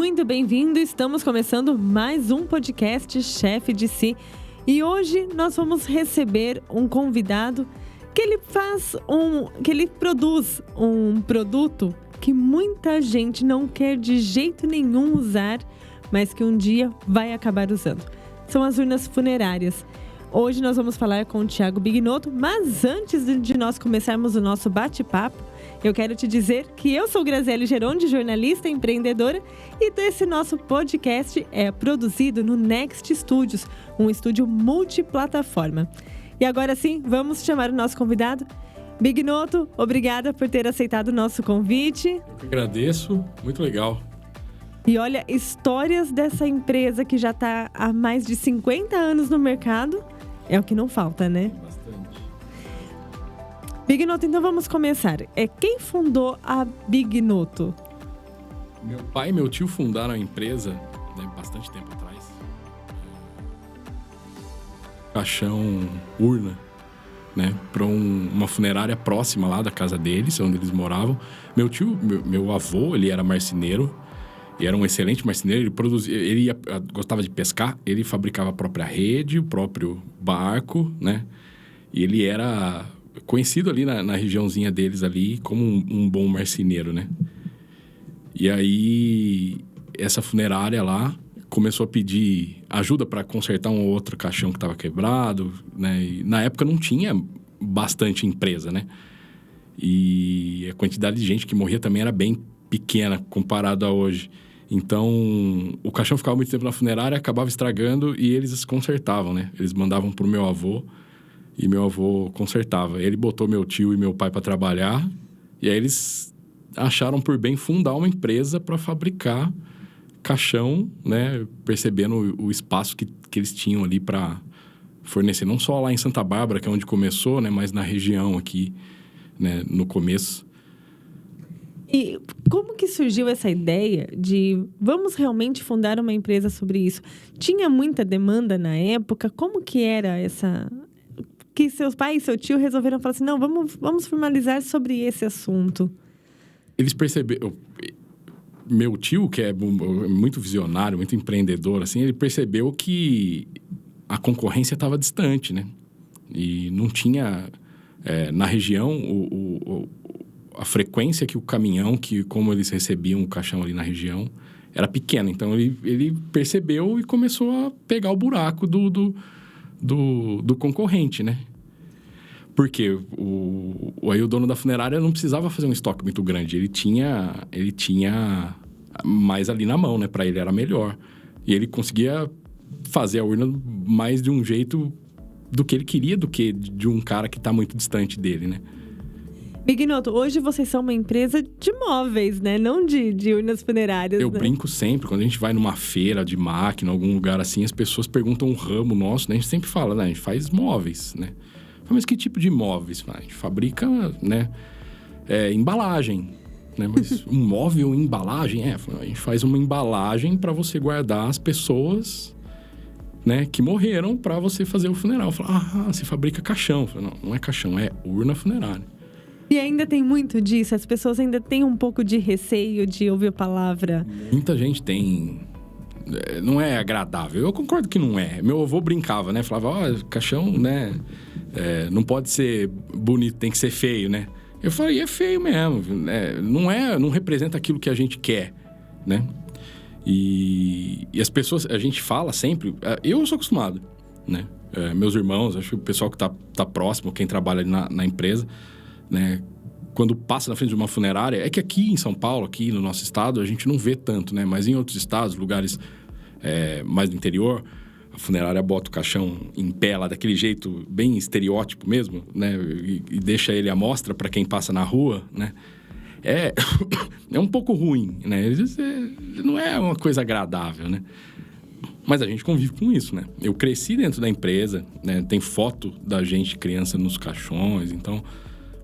muito bem-vindo. Estamos começando mais um podcast Chefe de Si. E hoje nós vamos receber um convidado que ele produz um produto que muita gente não quer de jeito nenhum usar, mas que um dia vai acabar usando. São as urnas funerárias. Hoje nós vamos falar com o Thiago Bignotto, mas antes de nós começarmos o nosso bate-papo, eu quero te dizer que eu sou Graziele Geronde, jornalista e empreendedora, e desse nosso podcast é produzido no Next Studios, um estúdio multiplataforma. E agora sim, vamos chamar o nosso convidado. Bignotto, obrigada por ter aceitado o nosso convite. Eu que agradeço, muito legal. E olha, histórias dessa empresa que já está há mais de 50 anos no mercado, é o que não falta, né? Bastante. Bignotto, então vamos começar. Quem fundou a Bignotto? Meu pai e meu tio fundaram a empresa, né, bastante tempo atrás. Caixão, urna, né, para uma funerária próxima lá da casa deles, onde eles moravam. Meu avô, ele era marceneiro. E era um excelente marceneiro, gostava de pescar, ele fabricava a própria rede, o próprio barco, né? E ele era conhecido ali na regiãozinha deles ali como um bom marceneiro, né? E aí, essa funerária lá começou a pedir ajuda para consertar um outro caixão que estava quebrado, né? E na época não tinha bastante empresa, né? E a quantidade de gente que morria também era bem pequena comparado a hoje. Então, o caixão ficava muito tempo na funerária, acabava estragando e eles consertavam, né? Eles mandavam pro meu avô e meu avô consertava. Ele botou meu tio e meu pai para trabalhar e aí eles acharam por bem fundar uma empresa para fabricar caixão, né? Percebendo o espaço que eles tinham ali para fornecer. Não só lá em Santa Bárbara, que é onde começou, né? Mas na região aqui, né? No começo. E como que surgiu essa ideia de vamos realmente fundar uma empresa sobre isso? Tinha muita demanda na época? Como que era essa... Que seus pais e seu tio resolveram falar assim, não, vamos formalizar sobre esse assunto. Eles perceberam... Meu tio, que é muito visionário, muito empreendedor, assim, ele percebeu que a concorrência estava distante, né? E não tinha... na região, a frequência que o caminhão, como eles recebiam o caixão ali na região, era pequena. Então, ele percebeu e começou a pegar o buraco do concorrente, né? Porque aí o dono da funerária não precisava fazer um estoque muito grande. Ele tinha mais ali na mão, né? Para ele era melhor. E ele conseguia fazer a urna mais de um jeito do que ele queria, do que de um cara que está muito distante dele, né? Bignotto, hoje vocês são uma empresa de móveis, né? Não de urnas funerárias, Eu né? brinco sempre, quando a gente vai numa feira de máquina, algum lugar assim, as pessoas perguntam um ramo nosso, né? A gente sempre fala, né? A gente faz móveis, né? Mas que tipo de móveis? A gente fabrica, né? Embalagem, né? Mas um móvel em embalagem? A gente faz uma embalagem para você guardar as pessoas, né? Que morreram para você fazer o funeral. Falo, você fabrica caixão. Falo, não é caixão, é urna funerária. E ainda tem muito disso? As pessoas ainda têm um pouco de receio de ouvir a palavra? Muita gente tem... Não é agradável. Eu concordo que não é. Meu avô brincava, né? Falava, caixão, né? Não pode ser bonito, tem que ser feio, né? Eu falei, é feio mesmo. Não representa aquilo que a gente quer, né? E as pessoas... A gente fala sempre... Eu sou acostumado, né? Meus irmãos, acho que o pessoal que tá próximo, quem trabalha ali na empresa... Né? Quando passa na frente de uma funerária... É que aqui em São Paulo, aqui no nosso estado, a gente não vê tanto, né? Mas em outros estados, lugares mais do interior... A funerária bota o caixão em pé lá, daquele jeito bem estereótipo mesmo, né? E deixa ele à mostra para quem passa na rua, né? É um pouco ruim, né? Não é uma coisa agradável, né? Mas a gente convive com isso, né? Eu cresci dentro da empresa, né? Tem foto da gente criança nos caixões, então...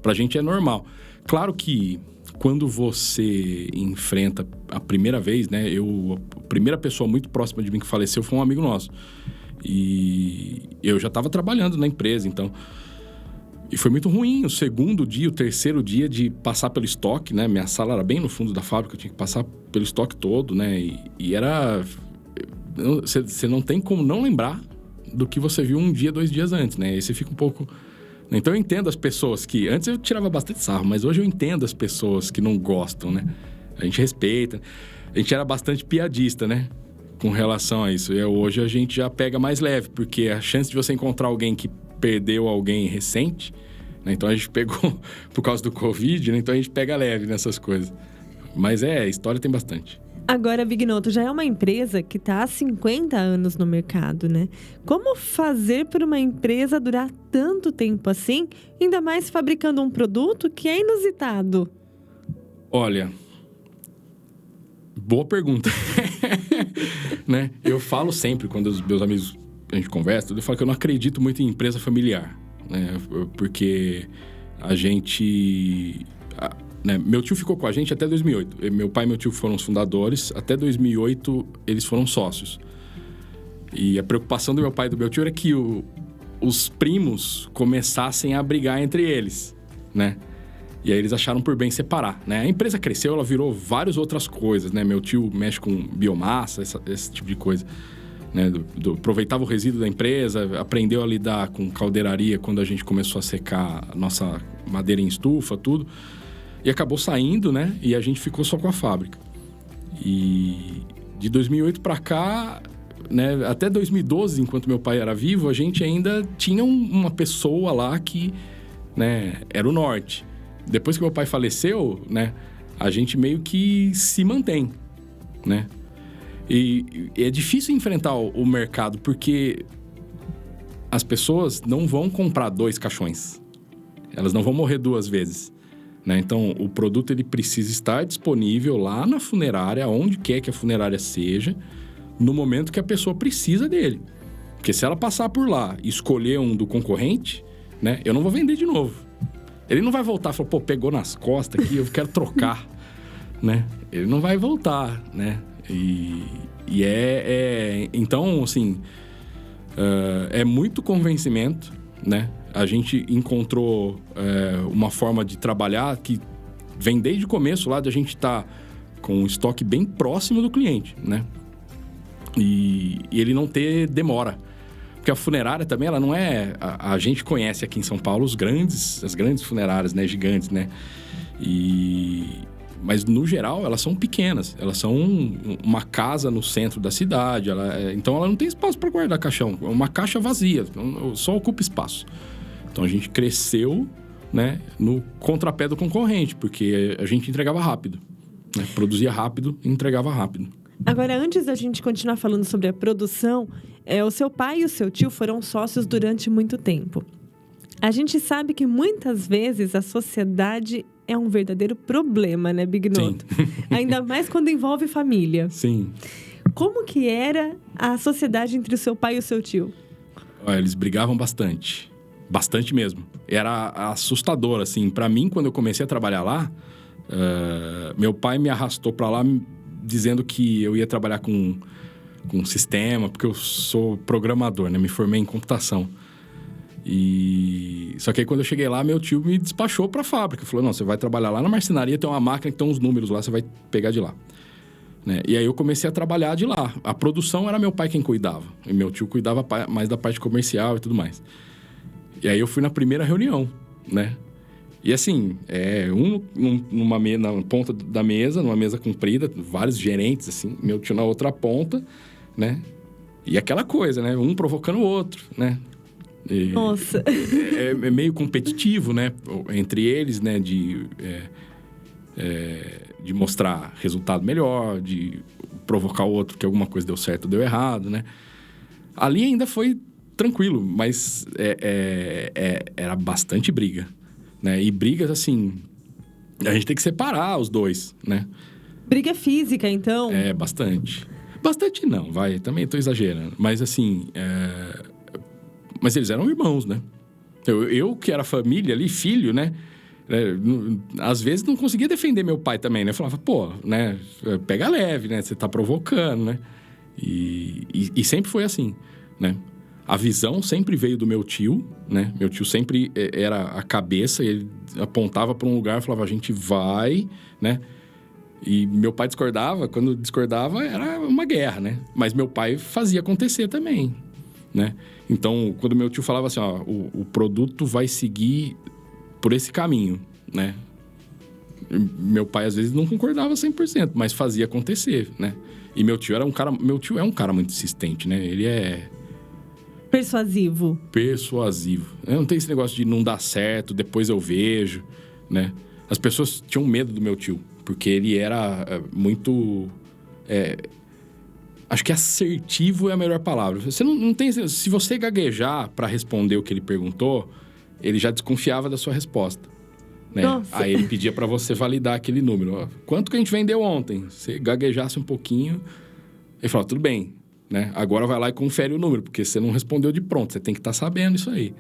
Pra gente é normal. Claro que quando você enfrenta a primeira vez, né? A primeira pessoa muito próxima de mim que faleceu foi um amigo nosso. E eu já estava trabalhando na empresa, então... E foi muito ruim o segundo dia, o terceiro dia de passar pelo estoque, né? Minha sala era bem no fundo da fábrica, eu tinha que passar pelo estoque todo, né? E era... Você não tem como não lembrar do que você viu um dia, 2 dias antes, né? Aí você fica um pouco... Então eu entendo as pessoas que... Antes eu tirava bastante sarro, mas hoje eu entendo as pessoas que não gostam, né? A gente respeita. A gente era bastante piadista, né? Com relação a isso. E hoje a gente já pega mais leve, porque a chance de você encontrar alguém que perdeu alguém recente, né? Então a gente pegou por causa do Covid, né? Então a gente pega leve nessas coisas. Mas história tem bastante. Agora, Bignoto, já é uma empresa que está há 50 anos no mercado, né? Como fazer para uma empresa durar tanto tempo assim, ainda mais fabricando um produto que é inusitado? Olha, boa pergunta. Né? Eu falo sempre, quando os meus amigos, a gente conversa, eu falo que eu não acredito muito em empresa familiar, né? Porque a gente... Né? Meu tio ficou com a gente até 2008. Meu pai e meu tio foram os fundadores. Até 2008, eles foram sócios. E a preocupação do meu pai e do meu tio era que os primos começassem a brigar entre eles, né? E aí eles acharam por bem separar, né? A empresa cresceu, ela virou várias outras coisas, né? Meu tio mexe com biomassa, esse tipo de coisa, né? Aproveitava o resíduo da empresa, aprendeu a lidar com caldeiraria quando a gente começou a secar a nossa madeira em estufa, tudo. E acabou saindo, né? E a gente ficou só com a fábrica. E de 2008 para cá, né? Até 2012, enquanto meu pai era vivo, a gente ainda tinha uma pessoa lá que, né? Era o norte. Depois que meu pai faleceu, né? A gente meio que se mantém, né? E é difícil enfrentar o mercado, porque as pessoas não vão comprar 2 caixões. Elas não vão morrer 2 vezes. Né? Então, o produto ele precisa estar disponível lá na funerária, onde quer que a funerária seja, no momento que a pessoa precisa dele. Porque se ela passar por lá e escolher um do concorrente, né? Eu não vou vender de novo. Ele não vai voltar e falar, pô, pegou nas costas aqui, eu quero trocar, né? Ele não vai voltar, né? Então, assim, é muito convencimento, né? A gente encontrou uma forma de trabalhar que vem desde o começo lá de a gente estar com um estoque bem próximo do cliente, né? E ele não ter demora. Porque a funerária também, ela não é... A gente conhece aqui em São Paulo as grandes funerárias, né? Gigantes, né? Mas, no geral, elas são pequenas. Elas são uma casa no centro da cidade. Então, ela não tem espaço para guardar caixão. É uma caixa vazia. Só ocupa espaço. Então, a gente cresceu, né, no contrapé do concorrente, porque a gente entregava rápido, né? Produzia rápido e entregava rápido. Agora, antes da gente continuar falando sobre a produção, o seu pai e o seu tio foram sócios durante muito tempo. A gente sabe que muitas vezes a sociedade é um verdadeiro problema, né, Bignoto? Sim. Ainda mais quando envolve família. Sim. Como que era a sociedade entre o seu pai e o seu tio? Olha, eles brigavam bastante. Bastante mesmo. Era assustador, assim. Pra mim, quando eu comecei a trabalhar lá, meu pai me arrastou pra lá dizendo que eu ia trabalhar com sistema, porque eu sou programador, né? Me formei em computação. Só que aí, quando eu cheguei lá, meu tio me despachou pra fábrica. Falou, não, você vai trabalhar lá na marcenaria, tem uma máquina que tem uns números lá, você vai pegar de lá. Né? E aí, eu comecei a trabalhar de lá. A produção era meu pai quem cuidava. E meu tio cuidava mais da parte comercial e tudo mais. E aí, eu fui na primeira reunião, né? E assim, na ponta da mesa, numa mesa comprida, vários gerentes, assim, meu tio na outra ponta, né? E aquela coisa, né? Um provocando o outro, né? Nossa! É meio competitivo, né? Entre eles, né? De mostrar resultado melhor, de provocar o outro que alguma coisa deu certo ou deu errado, né? Ali ainda foi tranquilo, mas era bastante briga. Né? E brigas, assim, a gente tem que separar os dois, né? Briga física, então? Bastante. Bastante não, vai, também tô exagerando. Mas, assim, mas eles eram irmãos, né? Eu que era família ali, filho, né? Às vezes não conseguia defender meu pai também, né? Eu falava, pô, né? Pega leve, né? Você tá provocando, né? E sempre foi assim, né? A visão sempre veio do meu tio, né? Meu tio sempre era a cabeça, ele apontava para um lugar e falava, a gente vai, né? E meu pai discordava, quando discordava era uma guerra, né? Mas meu pai fazia acontecer também, né? Então, quando meu tio falava assim, ó, o produto vai seguir por esse caminho, né? Meu pai, às vezes, não concordava 100%, mas fazia acontecer, né? E meu tio é um cara muito insistente, né? Ele é... Persuasivo. Não tem esse negócio de não dar certo, depois eu vejo, né? As pessoas tinham medo do meu tio, porque ele era muito... acho que assertivo é a melhor palavra. Você não tem... Se você gaguejar para responder o que ele perguntou, ele já desconfiava da sua resposta, né? Aí ele pedia para você validar aquele número. Ó, quanto que a gente vendeu ontem? Você gaguejasse um pouquinho, ele falou, tudo bem, né? Agora vai lá e confere o número, porque você não respondeu de pronto. Você tem que estar sabendo isso aí,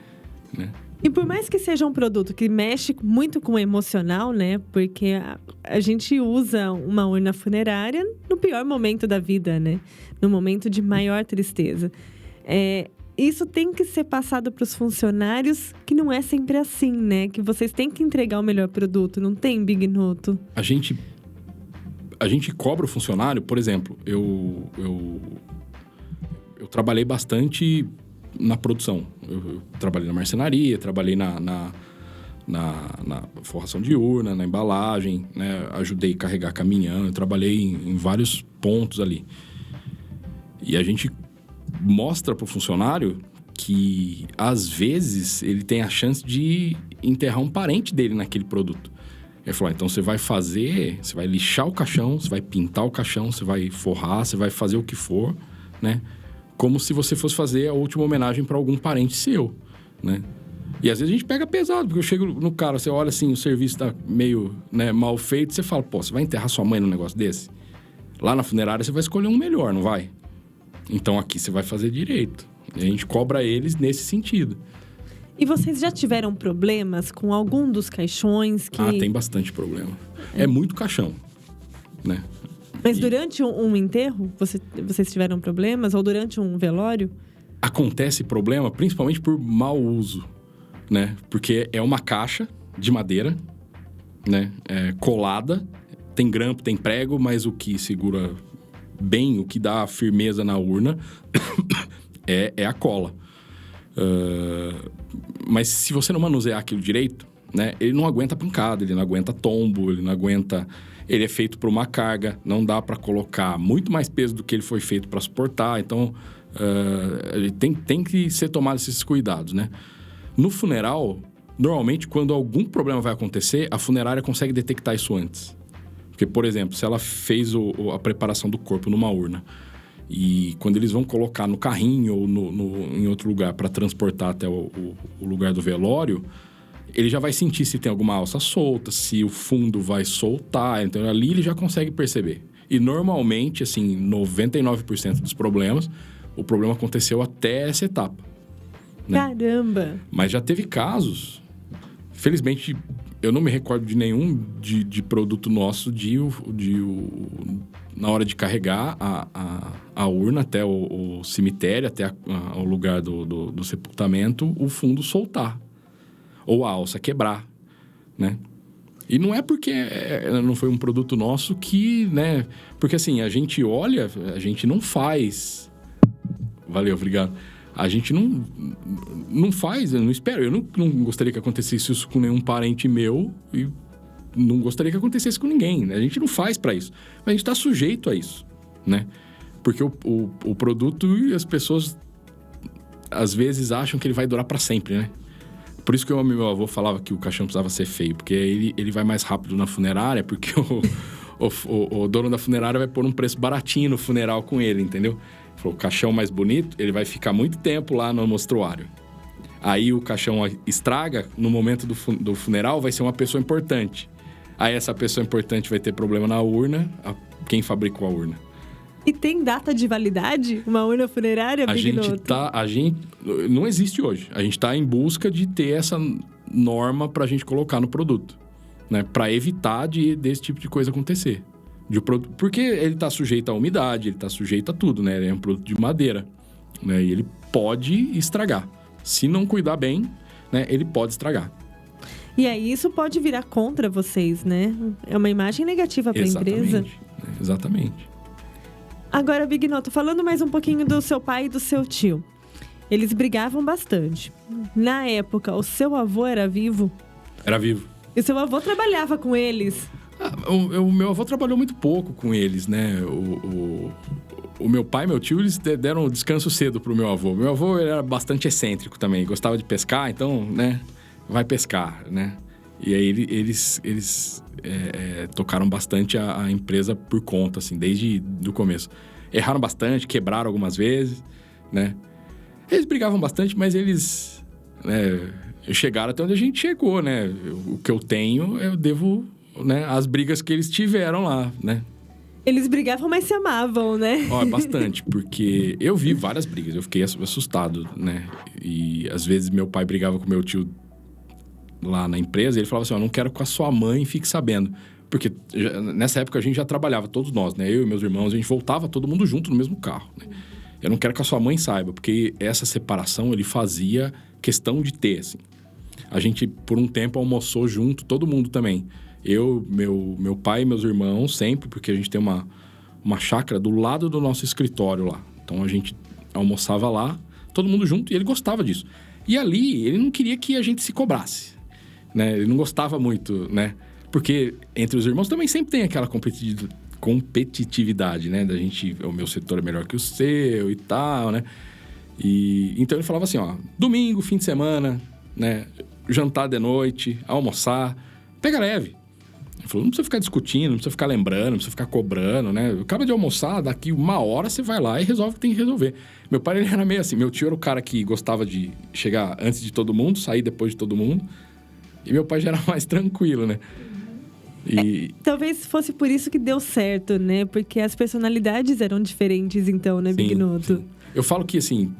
né? E por mais que seja um produto que mexe muito com o emocional, né? Porque a gente usa uma urna funerária no pior momento da vida, né? No momento de maior tristeza. Isso tem que ser passado para os funcionários, que não é sempre assim, né? Que vocês têm que entregar o melhor produto, não tem bignoto. A gente cobra o funcionário, por exemplo, eu trabalhei bastante na produção. Eu trabalhei na marcenaria, trabalhei na forração de urna, na embalagem, né? Ajudei a carregar caminhão, eu trabalhei em vários pontos ali. E a gente mostra para o funcionário que, às vezes, ele tem a chance de enterrar um parente dele naquele produto. Ele falou, então você vai lixar o caixão, você vai pintar o caixão, você vai forrar, você vai fazer o que for, né? Como se você fosse fazer a última homenagem para algum parente seu, né? E às vezes a gente pega pesado, porque eu chego no cara, você olha assim, o serviço tá meio, né, mal feito, você fala, pô, você vai enterrar sua mãe num negócio desse? Lá na funerária você vai escolher um melhor, não vai? Então aqui você vai fazer direito. E a gente cobra eles nesse sentido. E vocês já tiveram problemas com algum dos caixões que... tem bastante problema. É muito caixão, né? Mas durante um enterro, vocês tiveram problemas? Ou durante um velório? Acontece problema principalmente por mau uso, né? Porque é uma caixa de madeira, né? Colada, tem grampo, tem prego, mas o que segura bem, o que dá firmeza na urna é a cola. Mas se você não manusear aquilo direito, né? Ele não aguenta pancada, ele não aguenta tombo, ele não aguenta... Ele é feito por uma carga, não dá para colocar muito mais peso do que ele foi feito para suportar. Então, tem que ser tomados esses cuidados, né? No funeral, normalmente, quando algum problema vai acontecer, a funerária consegue detectar isso antes. Porque, por exemplo, se ela fez a preparação do corpo numa urna e quando eles vão colocar no carrinho ou em outro lugar para transportar até o lugar do velório... ele já vai sentir se tem alguma alça solta, se o fundo vai soltar. Então, ali ele já consegue perceber. E, normalmente, assim, 99% dos problemas, o problema aconteceu até essa etapa, né? Caramba! Mas já teve casos... Felizmente, eu não me recordo de nenhum de produto nosso na hora de carregar a urna até o cemitério, até o lugar do sepultamento, o fundo soltar. Ou a alça quebrar, né? E não é porque não foi um produto nosso que, né? Porque assim, a gente olha, a gente não faz... Valeu, obrigado. A gente não faz, eu não espero. Eu não gostaria que acontecesse isso com nenhum parente meu e não gostaria que acontecesse com ninguém, né? A gente não faz para isso. Mas a gente está sujeito a isso, né? Porque o produto e as pessoas, às vezes, acham que ele vai durar para sempre, né? Por isso que o meu avô falava que o caixão precisava ser feio, porque ele vai mais rápido na funerária, porque o dono da funerária vai pôr um preço baratinho no funeral com ele, entendeu? Ele falou, o caixão mais bonito, ele vai ficar muito tempo lá no mostruário. Aí o caixão estraga, no momento do funeral vai ser uma pessoa importante. Aí essa pessoa importante vai ter problema na urna, quem fabricou a urna. E tem data de validade? Uma urna funerária, Bignoto? Não existe hoje. A gente está em busca de ter essa norma para a gente colocar no produto, né? Para evitar desse tipo de coisa acontecer. Porque ele está sujeito à umidade, ele está sujeito a tudo, né? Ele é um produto de madeira, né? E ele pode estragar. Se não cuidar bem, né, ele pode estragar. E aí isso pode virar contra vocês, né? É uma imagem negativa para a empresa. Exatamente. Agora, Bignotto, falando mais um pouquinho do seu pai e do seu tio. Eles brigavam bastante. Na época, o seu avô era vivo? Era vivo. E o seu avô trabalhava com eles? O meu avô trabalhou muito pouco com eles, né? O meu pai e meu tio, eles deram descanso cedo pro meu avô. Meu avô ele era bastante excêntrico também, gostava de pescar, então, né? Vai pescar, né? E aí eles tocaram bastante a empresa por conta, assim, desde o começo. Erraram bastante, quebraram algumas vezes, né? Eles brigavam bastante, mas eles chegaram até onde a gente chegou, né? O que eu tenho, eu devo, né, às brigas que eles tiveram lá, né? Eles brigavam, mas se amavam, né? Bastante, porque eu vi várias brigas, eu fiquei assustado, né? E às vezes meu pai brigava com meu tio lá na empresa, e ele falava assim, não quero que a sua mãe fique sabendo. Porque nessa época a gente já trabalhava, todos nós, né? Eu e meus irmãos, a gente voltava todo mundo junto no mesmo carro, né? Eu não quero que a sua mãe saiba, porque essa separação ele fazia questão de ter, assim. A gente, por um tempo, almoçou junto, todo mundo também. Eu, meu pai e meus irmãos, sempre, porque a gente tem uma chácara do lado do nosso escritório lá. Então, a gente almoçava lá, todo mundo junto, e ele gostava disso. E ali, ele não queria que a gente se cobrasse, né? Ele não gostava muito, né? Porque entre os irmãos também sempre tem aquela competitividade, né? Da gente, o meu setor é melhor que o seu e tal, né? E então, ele falava assim, domingo, fim de semana, né? Jantar de noite, almoçar, pega leve. Ele falou, não precisa ficar discutindo, não precisa ficar lembrando, não precisa ficar cobrando, né? Acaba de almoçar, daqui 1 hora você vai lá e resolve o que tem que resolver. Meu pai, ele era meio assim, meu tio era o cara que gostava de chegar antes de todo mundo, sair depois de todo mundo. E meu pai já era mais tranquilo, né? Talvez fosse por isso que deu certo, né? Porque as personalidades eram diferentes, então, né, Bignotto? Sim. Eu falo que, assim,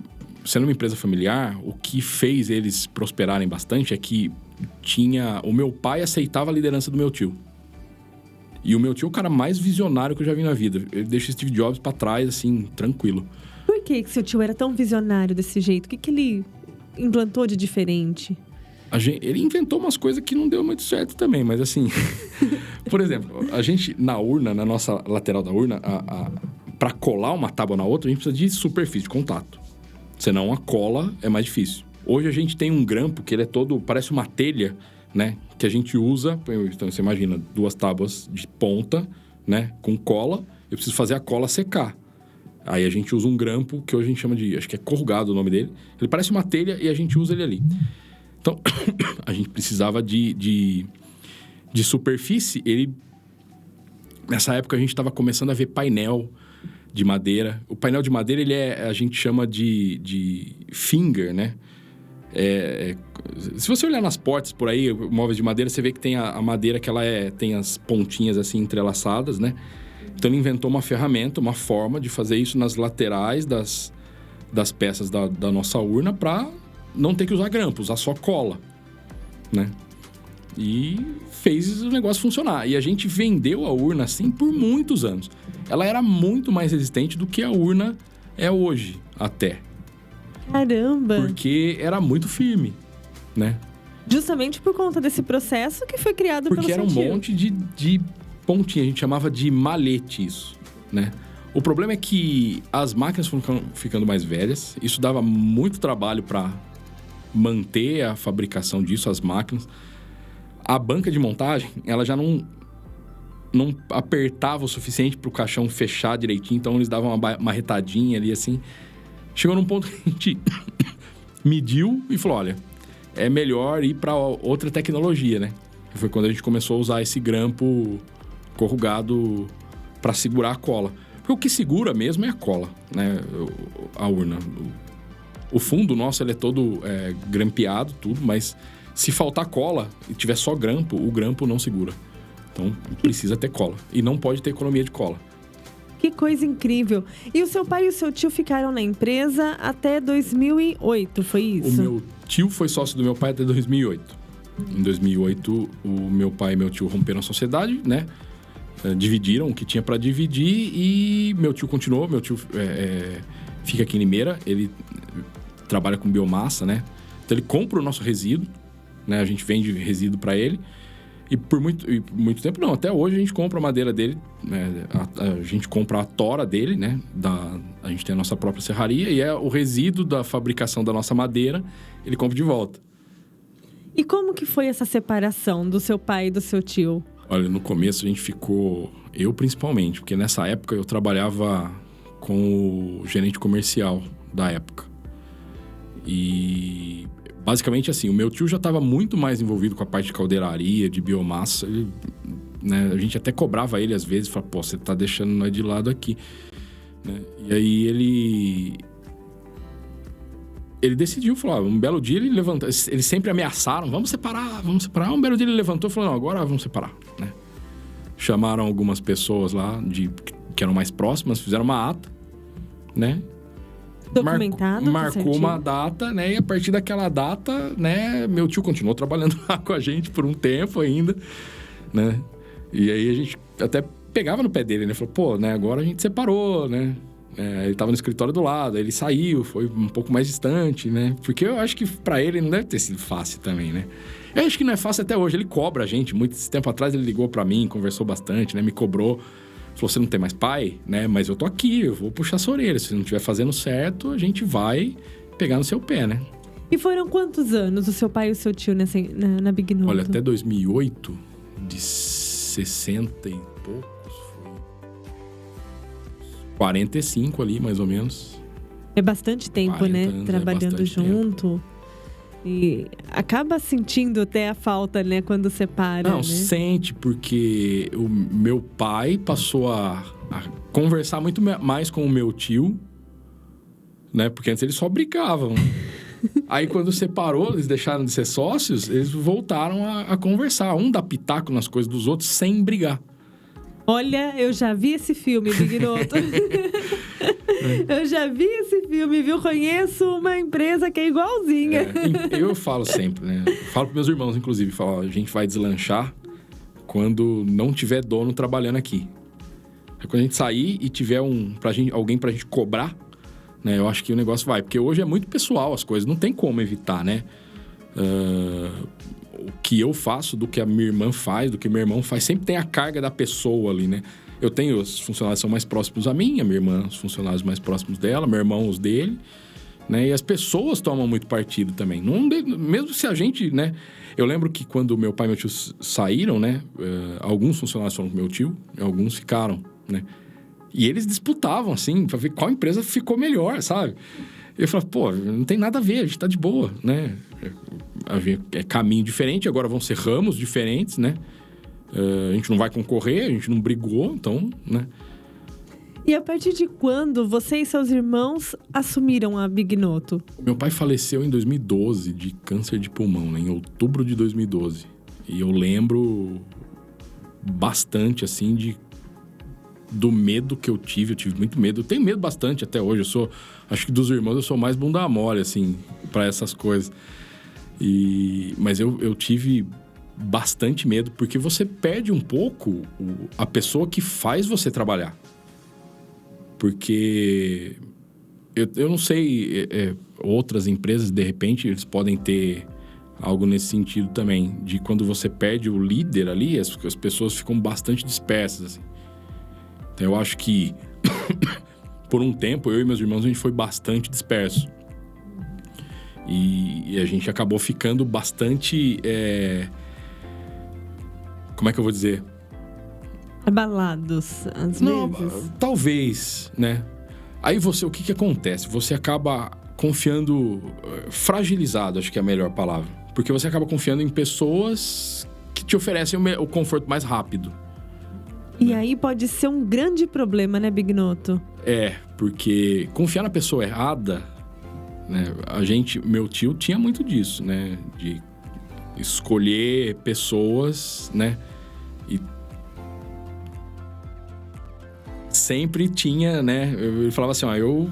sendo uma empresa familiar, o que fez eles prosperarem bastante é que o meu pai aceitava a liderança do meu tio. E o meu tio é o cara mais visionário que eu já vi na vida. Ele deixa o Steve Jobs pra trás, assim, tranquilo. Por que seu tio era tão visionário desse jeito? O que ele implantou de diferente? Ele inventou umas coisas que não deu muito certo também, mas assim... Por exemplo, a gente, na urna, na nossa lateral da urna, para colar uma tábua na outra, a gente precisa de superfície, de contato. Senão a cola é mais difícil. Hoje a gente tem um grampo que ele é todo... Parece uma telha, né? Que a gente usa... Então, você imagina, 2 tábuas de ponta, né? Com cola. Eu preciso fazer a cola secar. Aí a gente usa um grampo que hoje a gente chama de... Acho que é corrugado o nome dele. Ele parece uma telha e a gente usa ele ali. Então, a gente precisava de superfície. Nessa época, a gente estava começando a ver painel de madeira. O painel de madeira, a gente chama de finger, né? Se você olhar nas portas por aí, móveis de madeira, você vê que tem a madeira que ela tem as pontinhas assim entrelaçadas, né? Então, ele inventou uma ferramenta, uma forma de fazer isso nas laterais das peças da nossa urna para não ter que usar grampo, usar só cola, né? E fez o negócio funcionar. E a gente vendeu a urna assim por muitos anos. Ela era muito mais resistente do que a urna é hoje, até. Caramba! Porque era muito firme, né? Justamente por conta desse processo que foi criado pelo seu tio. Porque era um monte de pontinha, a gente chamava de malete isso, né? O problema é que as máquinas foram ficando mais velhas, isso dava muito trabalho para manter a fabricação disso, as máquinas. A banca de montagem, ela já não apertava o suficiente para o caixão fechar direitinho, então eles davam uma retadinha ali assim. Chegou num ponto que a gente mediu e falou, olha, é melhor ir para outra tecnologia, né? E foi quando a gente começou a usar esse grampo corrugado para segurar a cola. Porque o que segura mesmo é a cola, né? A urna. O fundo nosso, ele é todo grampeado, tudo, mas se faltar cola e tiver só grampo, o grampo não segura. Então, precisa ter cola. E não pode ter economia de cola. Que coisa incrível. E o seu pai e o seu tio ficaram na empresa até 2008, foi isso? O meu tio foi sócio do meu pai até 2008. Em 2008, o meu pai e meu tio romperam a sociedade, né? Dividiram o que tinha para dividir e meu tio continuou. Meu tio fica aqui em Limeira, ele trabalha com biomassa, né? Então ele compra o nosso resíduo, né? A gente vende resíduo para ele. E por muito tempo não, até hoje a gente compra a madeira dele, né? A gente compra a tora dele, né? A gente tem a nossa própria serraria e é o resíduo da fabricação da nossa madeira, ele compra de volta. E como que foi essa separação do seu pai e do seu tio? Olha, no começo a gente ficou, eu principalmente, porque nessa época eu trabalhava com o gerente comercial da época. E basicamente assim, o meu tio já estava muito mais envolvido com a parte de caldeiraria, de biomassa. Ele, né, a gente até cobrava ele às vezes, falava, pô, você tá deixando nós de lado aqui. Né? E aí ele decidiu, falou, um belo dia ele levantou, eles sempre ameaçaram, vamos separar. Um belo dia ele levantou e falou, não, agora vamos separar, né? Chamaram algumas pessoas lá, que eram mais próximas, fizeram uma ata, né? Documentado. Marcou uma data, né? E a partir daquela data, né? Meu tio continuou trabalhando lá com a gente por um tempo ainda, né? E aí a gente até pegava no pé dele, né? Falou, pô, né? Agora a gente separou, né? Ele tava no escritório do lado, aí ele saiu, foi um pouco mais distante, né? Porque eu acho que pra ele não deve ter sido fácil também, né? Eu acho que não é fácil até hoje. Ele cobra a gente. Muito tempo atrás ele ligou pra mim, conversou bastante, né? Me cobrou. Falou, você não tem mais pai, né? Mas eu tô aqui, eu vou puxar sua orelha. Se você não estiver fazendo certo, a gente vai pegar no seu pé, né? E foram quantos anos o seu pai e o seu tio na Big Noto? Olha, até 2008, de 60 e poucos, foi 45 ali, mais ou menos. É bastante tempo, né? Anos, trabalhando junto. Tempo. E acaba sentindo até a falta, né? Quando separa, Não, né? sente, porque o meu pai passou a conversar muito mais com o meu tio, né? Porque antes eles só brigavam. Aí, quando separou, eles deixaram de ser sócios, eles voltaram a conversar. Um dá pitaco nas coisas dos outros sem brigar. Olha, eu já vi esse filme, Big Noto. Eu já vi esse filme, viu? Conheço uma empresa que é igualzinha. Eu falo sempre, né? Falo para meus irmãos, inclusive. Falo, a gente vai deslanchar quando não tiver dono trabalhando aqui. Quando a gente sair e tiver alguém pra gente cobrar, né? Eu acho que o negócio vai. Porque hoje é muito pessoal as coisas. Não tem como evitar, né? O que eu faço, do que a minha irmã faz, do que meu irmão faz, sempre tem a carga da pessoa ali, né? Eu tenho os funcionários que são mais próximos a mim, a minha irmã, os funcionários mais próximos dela, meu irmão, os dele, né? E as pessoas tomam muito partido também. Mesmo se a gente, né? Eu lembro que quando meu pai e meu tio saíram, né? Alguns funcionários foram com meu tio, alguns ficaram, né? E eles disputavam, assim, pra ver qual empresa ficou melhor, sabe? Eu falava, pô, não tem nada a ver, a gente tá de boa, né? É caminho diferente, agora vão ser ramos diferentes, né? A gente não vai concorrer, a gente não brigou, então, né? E a partir de quando você e seus irmãos assumiram a Big Noto? Meu pai faleceu em 2012 de câncer de pulmão, né? Em outubro de 2012. E eu lembro bastante, assim, do medo que eu tive muito medo. Eu tenho medo bastante até hoje. Acho que dos irmãos eu sou mais bunda mole, assim, pra essas coisas. Mas eu tive bastante medo, porque você perde um pouco a pessoa que faz você trabalhar. Porque eu não sei, outras empresas, de repente, eles podem ter algo nesse sentido também, de quando você perde o líder ali, as pessoas ficam bastante dispersas, assim. Então, eu acho que, por um tempo, eu e meus irmãos, a gente foi bastante disperso. E a gente acabou ficando bastante... Como é que eu vou dizer? Abalados, às vezes. Talvez, né? Aí o que acontece? Você acaba confiando... fragilizado, acho que é a melhor palavra. Porque você acaba confiando em pessoas que te oferecem o conforto mais rápido. E aí pode ser um grande problema, né, Big Noto? Porque confiar na pessoa errada, né? Meu tio tinha muito disso, né? De escolher pessoas, né? E sempre tinha, né? Ele falava assim, eu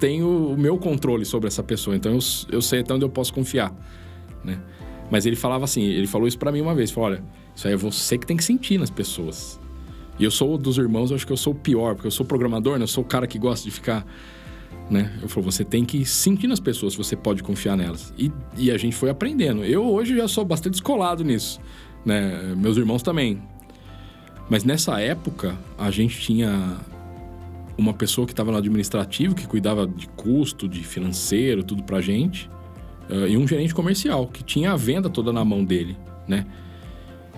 tenho o meu controle sobre essa pessoa, então eu sei até onde eu posso confiar, né? Mas ele falava assim, ele falou isso pra mim uma vez, falou, olha, isso aí é você que tem que sentir nas pessoas. E eu sou dos irmãos, eu acho que eu sou o pior, porque eu sou programador, né? Eu sou o cara que gosta de ficar né? Eu falei, você tem que sentir nas pessoas se você pode confiar nelas. E a gente foi aprendendo. Eu hoje já sou bastante descolado nisso, né? Meus irmãos também. Mas nessa época, a gente tinha uma pessoa que estava no administrativo, que cuidava de custo, de financeiro, tudo pra gente. E um gerente comercial, que tinha a venda toda na mão dele, né?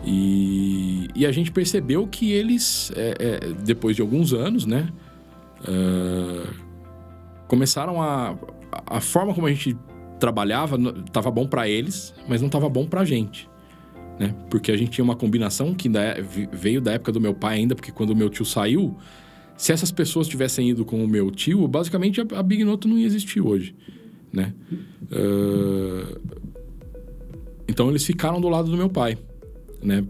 E a gente percebeu que eles, depois de alguns anos, né? Começaram a forma como a gente trabalhava estava bom para eles, mas não estava bom pra gente, né? Porque a gente tinha uma combinação que veio da época do meu pai ainda, porque quando o meu tio saiu, se essas pessoas tivessem ido com o meu tio, basicamente a Big Noto não ia existir hoje, né? Então eles ficaram do lado do meu pai, né?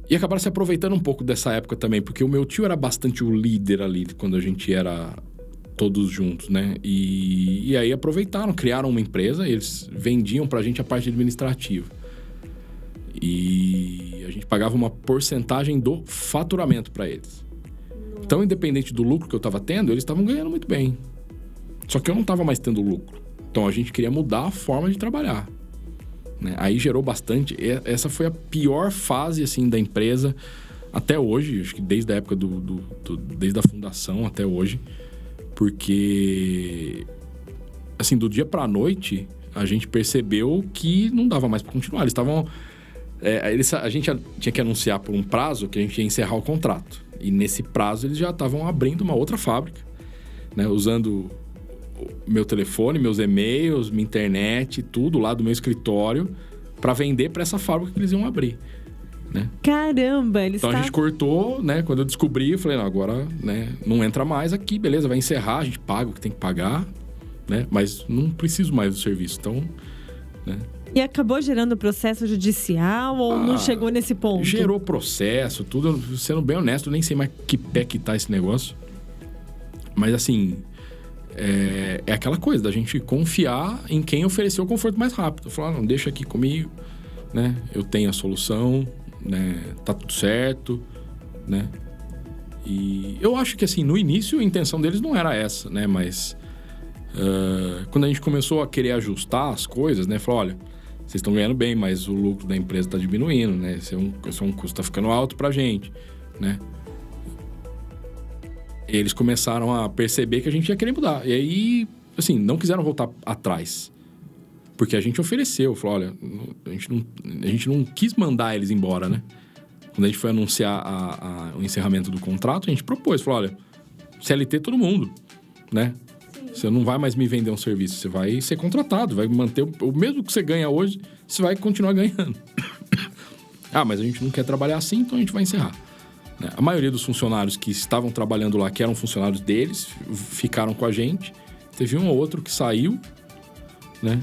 E acabaram se aproveitando um pouco dessa época também, porque o meu tio era bastante o líder ali quando a gente era todos juntos, né? E aí aproveitaram, criaram uma empresa, eles vendiam pra gente a parte administrativa. E a gente pagava uma porcentagem do faturamento pra eles. Então, independente do lucro que eu tava tendo, eles estavam ganhando muito bem. Só que eu não tava mais tendo lucro. Então, a gente queria mudar a forma de trabalhar, né? Aí gerou bastante. Essa foi a pior fase, assim, da empresa até hoje. Acho que desde a época desde a fundação até hoje. Porque, assim, do dia pra noite, a gente percebeu que não dava mais pra continuar. Eles estavam... a gente tinha que anunciar por um prazo que a gente ia encerrar o contrato. E nesse prazo, eles já estavam abrindo uma outra fábrica, né? Usando meu telefone, meus e-mails, minha internet, tudo lá do meu escritório, para vender para essa fábrica que eles iam abrir, né? Caramba, eles Então a gente cortou, né? Quando eu descobri, eu falei, não, agora, né, não entra mais aqui, beleza, vai encerrar, a gente paga o que tem que pagar, né? Mas não preciso mais do serviço, então, né? E acabou gerando processo judicial ou não chegou nesse ponto? Gerou processo, tudo. Sendo bem honesto, eu nem sei mais que pé que tá esse negócio. Mas, assim, é aquela coisa da gente confiar em quem ofereceu o conforto mais rápido. Falar, não, deixa aqui comigo, né? Eu tenho a solução, né? Tá tudo certo, né? E eu acho que, assim, no início a intenção deles não era essa, né? Mas quando a gente começou a querer ajustar as coisas, né? Falou, olha, vocês estão ganhando bem, mas o lucro da empresa está diminuindo, né? Esse é um custo que tá ficando alto pra gente, né? E eles começaram a perceber que a gente ia querer mudar. E aí, assim, não quiseram voltar atrás. Porque a gente ofereceu, falou, olha, a gente não quis mandar eles embora, né? Quando a gente foi anunciar o encerramento do contrato, a gente propôs, falou, olha, CLT todo mundo, né? Você não vai mais me vender um serviço, você vai ser contratado, vai manter o mesmo que você ganha hoje, você vai continuar ganhando. Mas a gente não quer trabalhar assim, então a gente vai encerrar. A maioria dos funcionários que estavam trabalhando lá, que eram funcionários deles, ficaram com a gente. Teve um ou outro que saiu, né?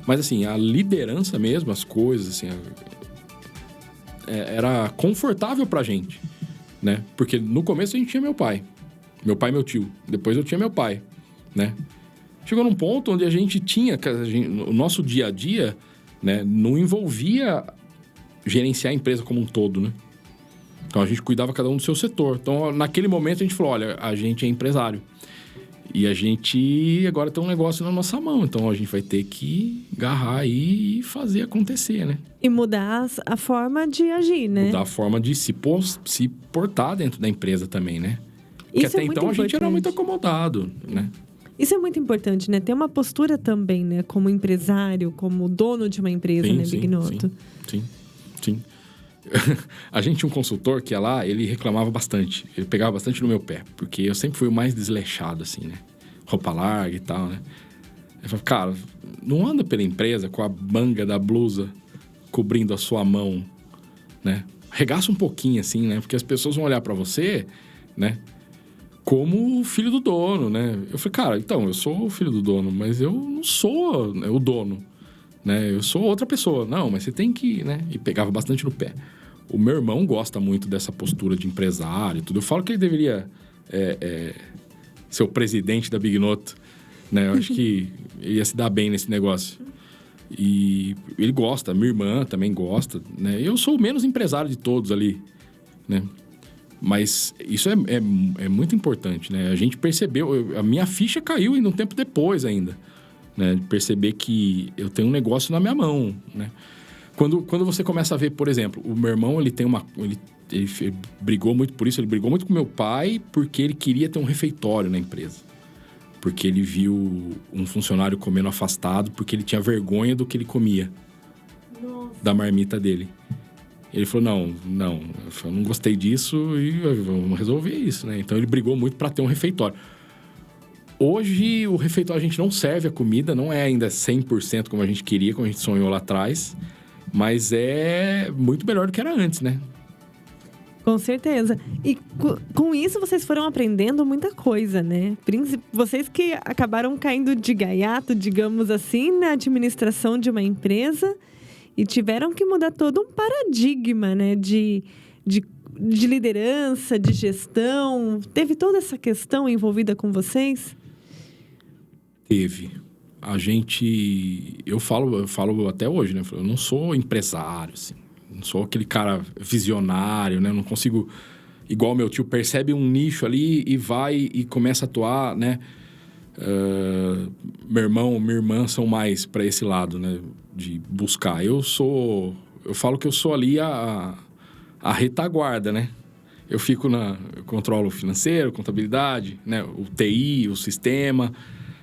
Mas assim, a liderança mesmo, as coisas, assim, era confortável pra gente, né? Porque no começo a gente tinha meu pai e meu tio. Depois eu tinha meu pai, né? Chegou num ponto onde a gente tinha... o nosso dia a dia, né, não envolvia gerenciar a empresa como um todo, né? Então, a gente cuidava cada um do seu setor. Então, naquele momento, a gente falou, olha, a gente é empresário. E a gente agora tem um negócio na nossa mão. Então, a gente vai ter que agarrar aí e fazer acontecer, né? E mudar a forma de agir, né? Mudar a forma de se portar dentro da empresa também, né? Porque Isso até então, a gente era muito acomodado, né? Isso é muito importante, né? Ter uma postura também, né? Como empresário, como dono de uma empresa, sim, né, Big Noto? Sim. A gente tinha um consultor que ia lá, ele reclamava bastante. Ele pegava bastante no meu pé. Porque eu sempre fui o mais desleixado, assim, né? Roupa larga e tal, né? Ele falava, cara, não anda pela empresa com a manga da blusa cobrindo a sua mão, né? Regaça um pouquinho, assim, né? Porque as pessoas vão olhar pra você, né? Como o filho do dono, né? Eu falei, cara, então, eu sou o filho do dono, mas eu não sou, né, o dono, né? Eu sou outra pessoa. Não, mas você tem que, né? E pegava bastante no pé. O meu irmão gosta muito dessa postura de empresário e tudo. Eu falo que ele deveria ser o presidente da Big Noto, né? Eu acho que ele ia se dar bem nesse negócio. E ele gosta, minha irmã também gosta, né? Eu sou o menos empresário de todos ali, né? Mas isso é muito importante, né? A gente percebeu... A minha ficha caiu ainda um tempo depois ainda, né? De perceber que eu tenho um negócio na minha mão, né? Quando você começa a ver, por exemplo, o meu irmão, ele brigou muito por isso. Ele brigou muito com meu pai porque ele queria ter um refeitório na empresa. Porque ele viu um funcionário comendo afastado porque ele tinha vergonha do que ele comia. Nossa. Da marmita dele. Ele falou, não, eu não gostei disso e vamos resolver isso, né? Então, ele brigou muito para ter um refeitório. Hoje, o refeitório, a gente não serve a comida, não é ainda 100% como a gente queria, como a gente sonhou lá atrás, mas é muito melhor do que era antes, né? Com certeza. E com isso, vocês foram aprendendo muita coisa, né? Vocês que acabaram caindo de gaiato, digamos assim, na administração de uma empresa... E tiveram que mudar todo um paradigma, né? De liderança, de gestão. Teve toda essa questão envolvida com vocês? Teve. Eu falo até hoje, né? Eu não sou empresário, assim. Não sou aquele cara visionário, né? Eu não consigo... Igual meu tio percebe um nicho ali e vai e começa a atuar, né? Meu irmão, minha irmã são mais para esse lado, né? De buscar. Eu falo que eu sou ali a retaguarda, né? Eu controlo o financeiro, contabilidade, né? O TI, o sistema,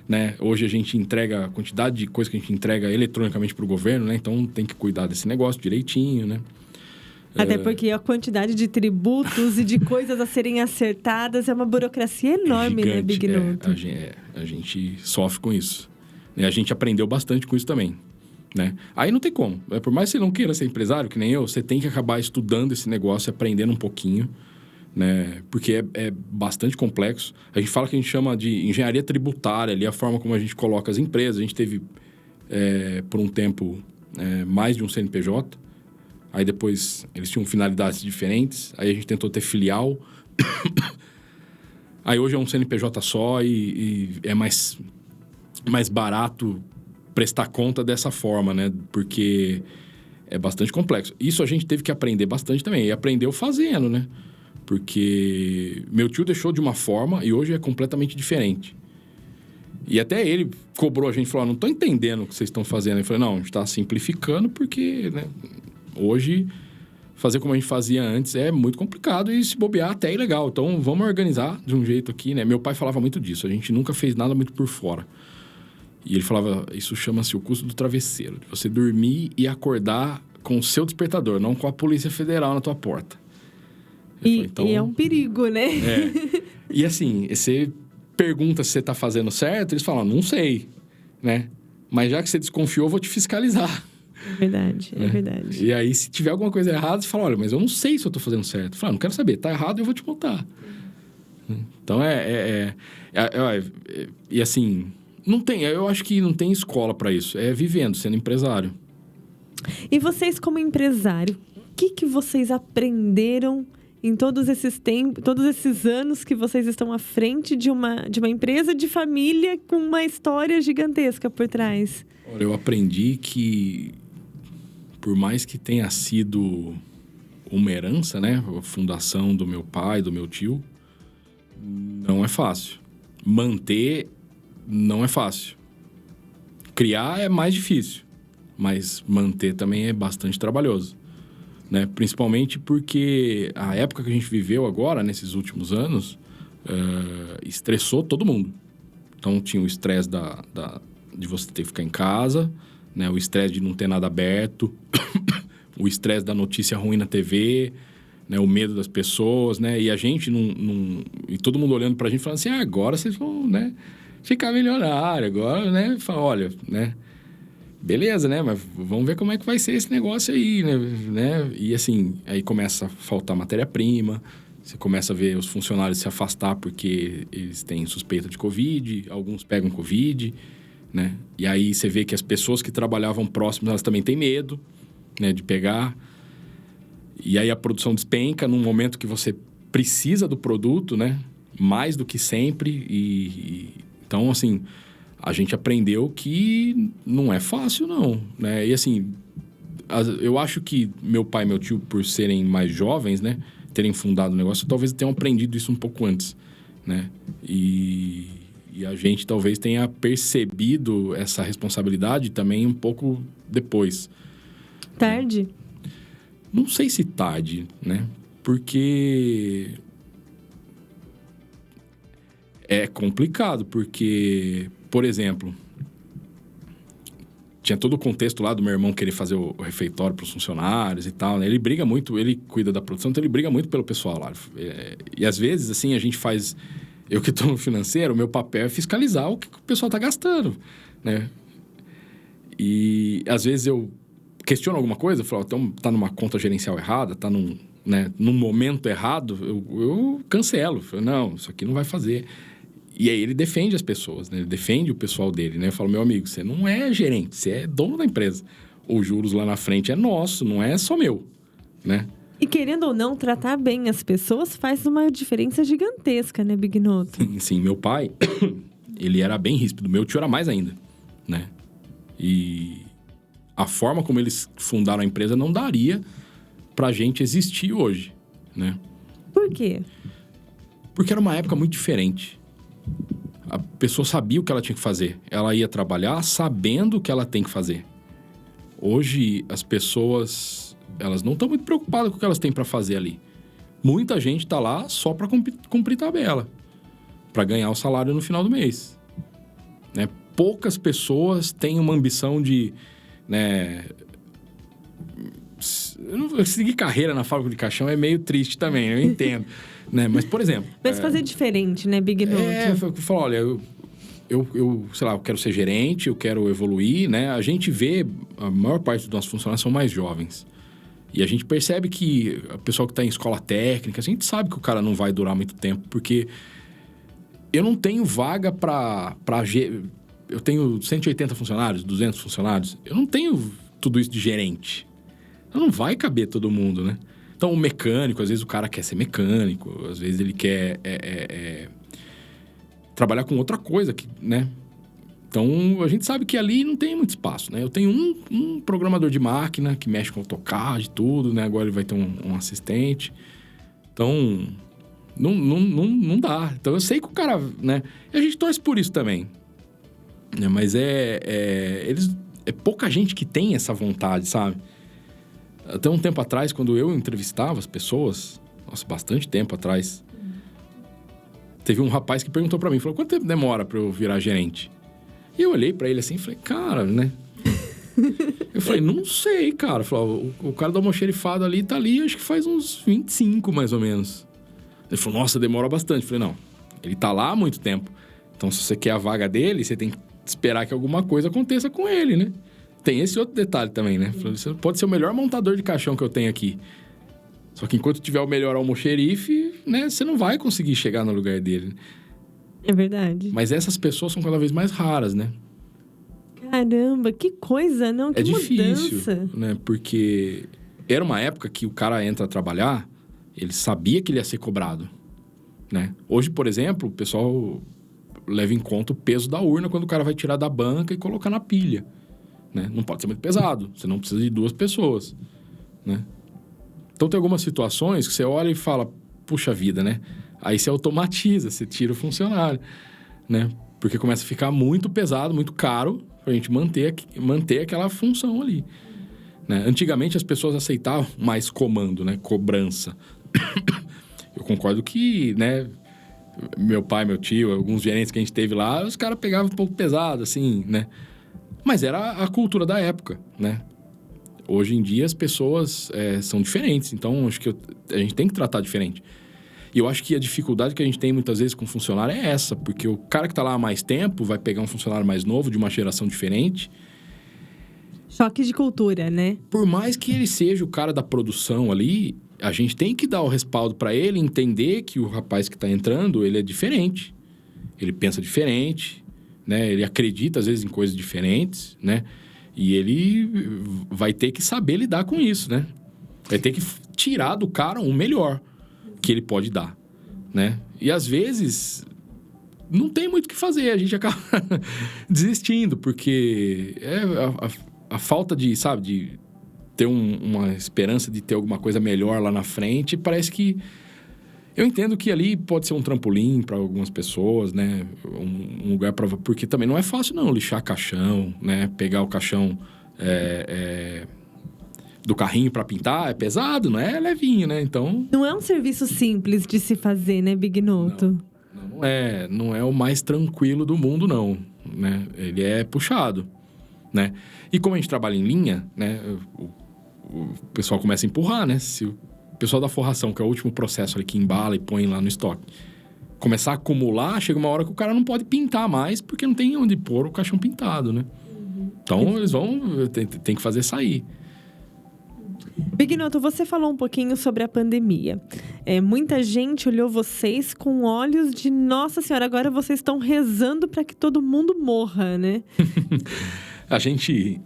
né? Hoje a gente entrega a quantidade de coisa que a gente entrega eletronicamente para o governo, né? Então tem que cuidar desse negócio direitinho, né? Até porque a quantidade de tributos e de coisas a serem acertadas é uma burocracia enorme, gigante, né, Big Noto? A gente sofre com isso. A gente aprendeu bastante com isso também, né? Aí não tem como. Por mais que você não queira ser empresário, que nem eu, você tem que acabar estudando esse negócio, aprendendo um pouquinho, né? Porque é bastante complexo. A gente fala que a gente chama de engenharia tributária, ali, a forma como a gente coloca as empresas. A gente teve, por um tempo, mais de um CNPJ. Aí depois eles tinham finalidades diferentes. Aí a gente tentou ter filial. Aí hoje é um CNPJ só e é mais barato prestar conta dessa forma, né? Porque é bastante complexo. Isso a gente teve que aprender bastante também. E aprendeu fazendo, né? Porque meu tio deixou de uma forma e hoje é completamente diferente. E até ele cobrou a gente, falou, não estou entendendo o que vocês estão fazendo. Eu falei, não, a gente está simplificando porque, né, hoje fazer como a gente fazia antes é muito complicado e se bobear até é ilegal. Então, vamos organizar de um jeito aqui, né? Meu pai falava muito disso. A gente nunca fez nada muito por fora. E ele falava, isso chama-se o custo do travesseiro. De você dormir e acordar com o seu despertador, não com a Polícia Federal na tua porta. E é um perigo, né? E assim, você pergunta se você está fazendo certo, eles falam, não sei, né? Mas já que você desconfiou, eu vou te fiscalizar. É verdade, é verdade. E aí, se tiver alguma coisa errada, você fala, olha, mas eu não sei se eu estou fazendo certo. Eu falo, não quero saber, tá errado, eu vou te multar. Então, e assim, eu acho que não tem escola para isso. É vivendo, sendo empresário. E vocês, como empresário, o que vocês aprenderam em todos esses anos que vocês estão à frente de uma empresa de família com uma história gigantesca por trás? Olha, eu aprendi que, por mais que tenha sido uma herança, né? A fundação do meu pai, do meu tio, não é fácil. Manter não é fácil. Criar é mais difícil, mas manter também é bastante trabalhoso, né? Principalmente porque a época que a gente viveu agora, nesses últimos anos, estressou todo mundo. Então, tinha o estresse de você ter que ficar em casa, né? O estresse de não ter nada aberto, o estresse da notícia ruim na TV, né? O medo das pessoas, né? E a gente e todo mundo olhando pra gente falando assim, agora vocês vão, né, ficar milionário, agora, né? Fala, olha, né? Beleza, né? Mas vamos ver como é que vai ser esse negócio aí, né? E assim, aí começa a faltar matéria-prima, você começa a ver os funcionários se afastar porque eles têm suspeita de Covid, alguns pegam Covid, né? E aí você vê que as pessoas que trabalhavam próximas, elas também têm medo, né, de pegar. E aí a produção despenca num momento que você precisa do produto, né? Mais do que sempre. Então, assim, a gente aprendeu que não é fácil, não, né? E assim, eu acho que meu pai e meu tio, por serem mais jovens, né, terem fundado o negócio, talvez tenham aprendido isso um pouco antes, né? E a gente talvez tenha percebido essa responsabilidade também um pouco depois. Tarde? Não sei se tarde, né? Porque é complicado, porque, por exemplo, tinha todo o contexto lá do meu irmão querer fazer o refeitório para os funcionários e tal, né? Ele briga muito, ele cuida da produção, então ele briga muito pelo pessoal lá. E às vezes, assim, a gente faz... Eu que estou no financeiro, o meu papel é fiscalizar o que o pessoal está gastando, né? E às vezes eu questiono alguma coisa, eu falo, então tá numa conta gerencial errada, tá num momento errado, eu cancelo. Eu falo, não, isso aqui não vai fazer. E aí ele defende as pessoas, né? Ele defende o pessoal dele, né? Eu falo, meu amigo, você não é gerente, você é dono da empresa. Os juros lá na frente é nosso, não é só meu, né? E querendo ou não, tratar bem as pessoas faz uma diferença gigantesca, né, Bignoto? Sim, meu pai, ele era bem ríspido. Meu tio era mais ainda, né? E a forma como eles fundaram a empresa não daria pra gente existir hoje, né? Por quê? Porque era uma época muito diferente. A pessoa sabia o que ela tinha que fazer. Ela ia trabalhar sabendo o que ela tem que fazer. Hoje, as pessoas, elas não estão muito preocupadas com o que elas têm para fazer ali. Muita gente está lá só para cumprir tabela, para ganhar o salário no final do mês, né? Poucas pessoas têm uma ambição de, né... Seguir carreira na fábrica de caixão é meio triste também, eu entendo. Né? Mas, por exemplo... Mas fazer diferente, né, Bignoto? Eu falo, olha, eu sei lá, eu quero ser gerente, eu quero evoluir, né? A gente vê, a maior parte dos nossos funcionários são mais jovens. E a gente percebe que o pessoal que está em escola técnica, a gente sabe que o cara não vai durar muito tempo, porque eu não tenho vaga para... Eu tenho 180 funcionários, 200 funcionários. Eu não tenho tudo isso de gerente. Então não vai caber todo mundo, né? Então, o mecânico, às vezes o cara quer ser mecânico, às vezes ele quer trabalhar com outra coisa, né? Então, a gente sabe que ali não tem muito espaço, né? Eu tenho um programador de máquina que mexe com AutoCAD e tudo, né? Agora ele vai ter um assistente. Então, não dá. Então, eu sei que o cara, né? E a gente torce por isso também. Né? Mas é pouca gente que tem essa vontade, sabe? Até um tempo atrás, quando eu entrevistava as pessoas, nossa, bastante tempo atrás, teve um rapaz que perguntou pra mim, falou, quanto tempo demora pra eu virar gerente? E eu olhei pra ele assim e falei, cara, né? Eu falei, não sei, cara. Falei, o cara do almoxerifado ali tá ali, acho que faz uns 25, mais ou menos. Ele falou, nossa, demora bastante. Eu falei, não, ele tá lá há muito tempo. Então, se você quer a vaga dele, você tem que esperar que alguma coisa aconteça com ele, né? Tem esse outro detalhe também, né? Você pode ser o melhor montador de caixão que eu tenho aqui. Só que enquanto tiver o melhor almoxerife, né? Você não vai conseguir chegar no lugar dele. É verdade. Mas essas pessoas são cada vez mais raras, né? Caramba, que coisa, não? Que difícil, mudança. Né? Porque era uma época que o cara entra a trabalhar, ele sabia que ele ia ser cobrado, né? Hoje, por exemplo, o pessoal leva em conta o peso da urna quando o cara vai tirar da banca e colocar na pilha. Né? Não pode ser muito pesado. Você não precisa de 2 pessoas, né? Então, tem algumas situações que você olha e fala, puxa vida, né? Aí você automatiza, você tira o funcionário, né? Porque começa a ficar muito pesado, muito caro pra gente manter aquela função ali, né? Antigamente, as pessoas aceitavam mais comando, né? Cobrança. Eu concordo que, né? Meu pai, meu tio, alguns gerentes que a gente teve lá, os caras pegavam um pouco pesado, assim, né? Mas era a cultura da época, né? Hoje em dia as pessoas são diferentes, então acho que a gente tem que tratar diferente. E eu acho que a dificuldade que a gente tem muitas vezes com o funcionário é essa, porque o cara que está lá há mais tempo vai pegar um funcionário mais novo, de uma geração diferente. Choque de cultura, né? Por mais que ele seja o cara da produção ali, a gente tem que dar o respaldo para ele, entender que o rapaz que está entrando, ele é diferente. Ele pensa diferente, né? Ele acredita, às vezes, em coisas diferentes, né? E ele vai ter que saber lidar com isso, né? Vai ter que tirar do cara o melhor que ele pode dar, né? E, às vezes, não tem muito o que fazer. A gente acaba desistindo, porque a falta de, sabe, ter uma esperança de ter alguma coisa melhor lá na frente, parece que... Eu entendo que ali pode ser um trampolim para algumas pessoas, né? Um lugar para... Porque também não é fácil, não, lixar caixão, né? Pegar o caixão do carrinho para pintar é pesado, não é levinho, né? Então... Não é um serviço simples de se fazer, né, Bignoto? Não é o mais tranquilo do mundo, não, né? Ele é puxado, né? E como a gente trabalha em linha, né? O pessoal começa a empurrar, né? Se o pessoal da forração, que é o último processo ali que embala e põe lá no estoque, começar a acumular, chega uma hora que o cara não pode pintar mais, porque não tem onde pôr o caixão pintado, né? Então, eles tem que fazer sair. Bignoto, você falou um pouquinho sobre a pandemia. Muita gente olhou vocês com olhos de Nossa Senhora, agora vocês estão rezando para que todo mundo morra, né? A gente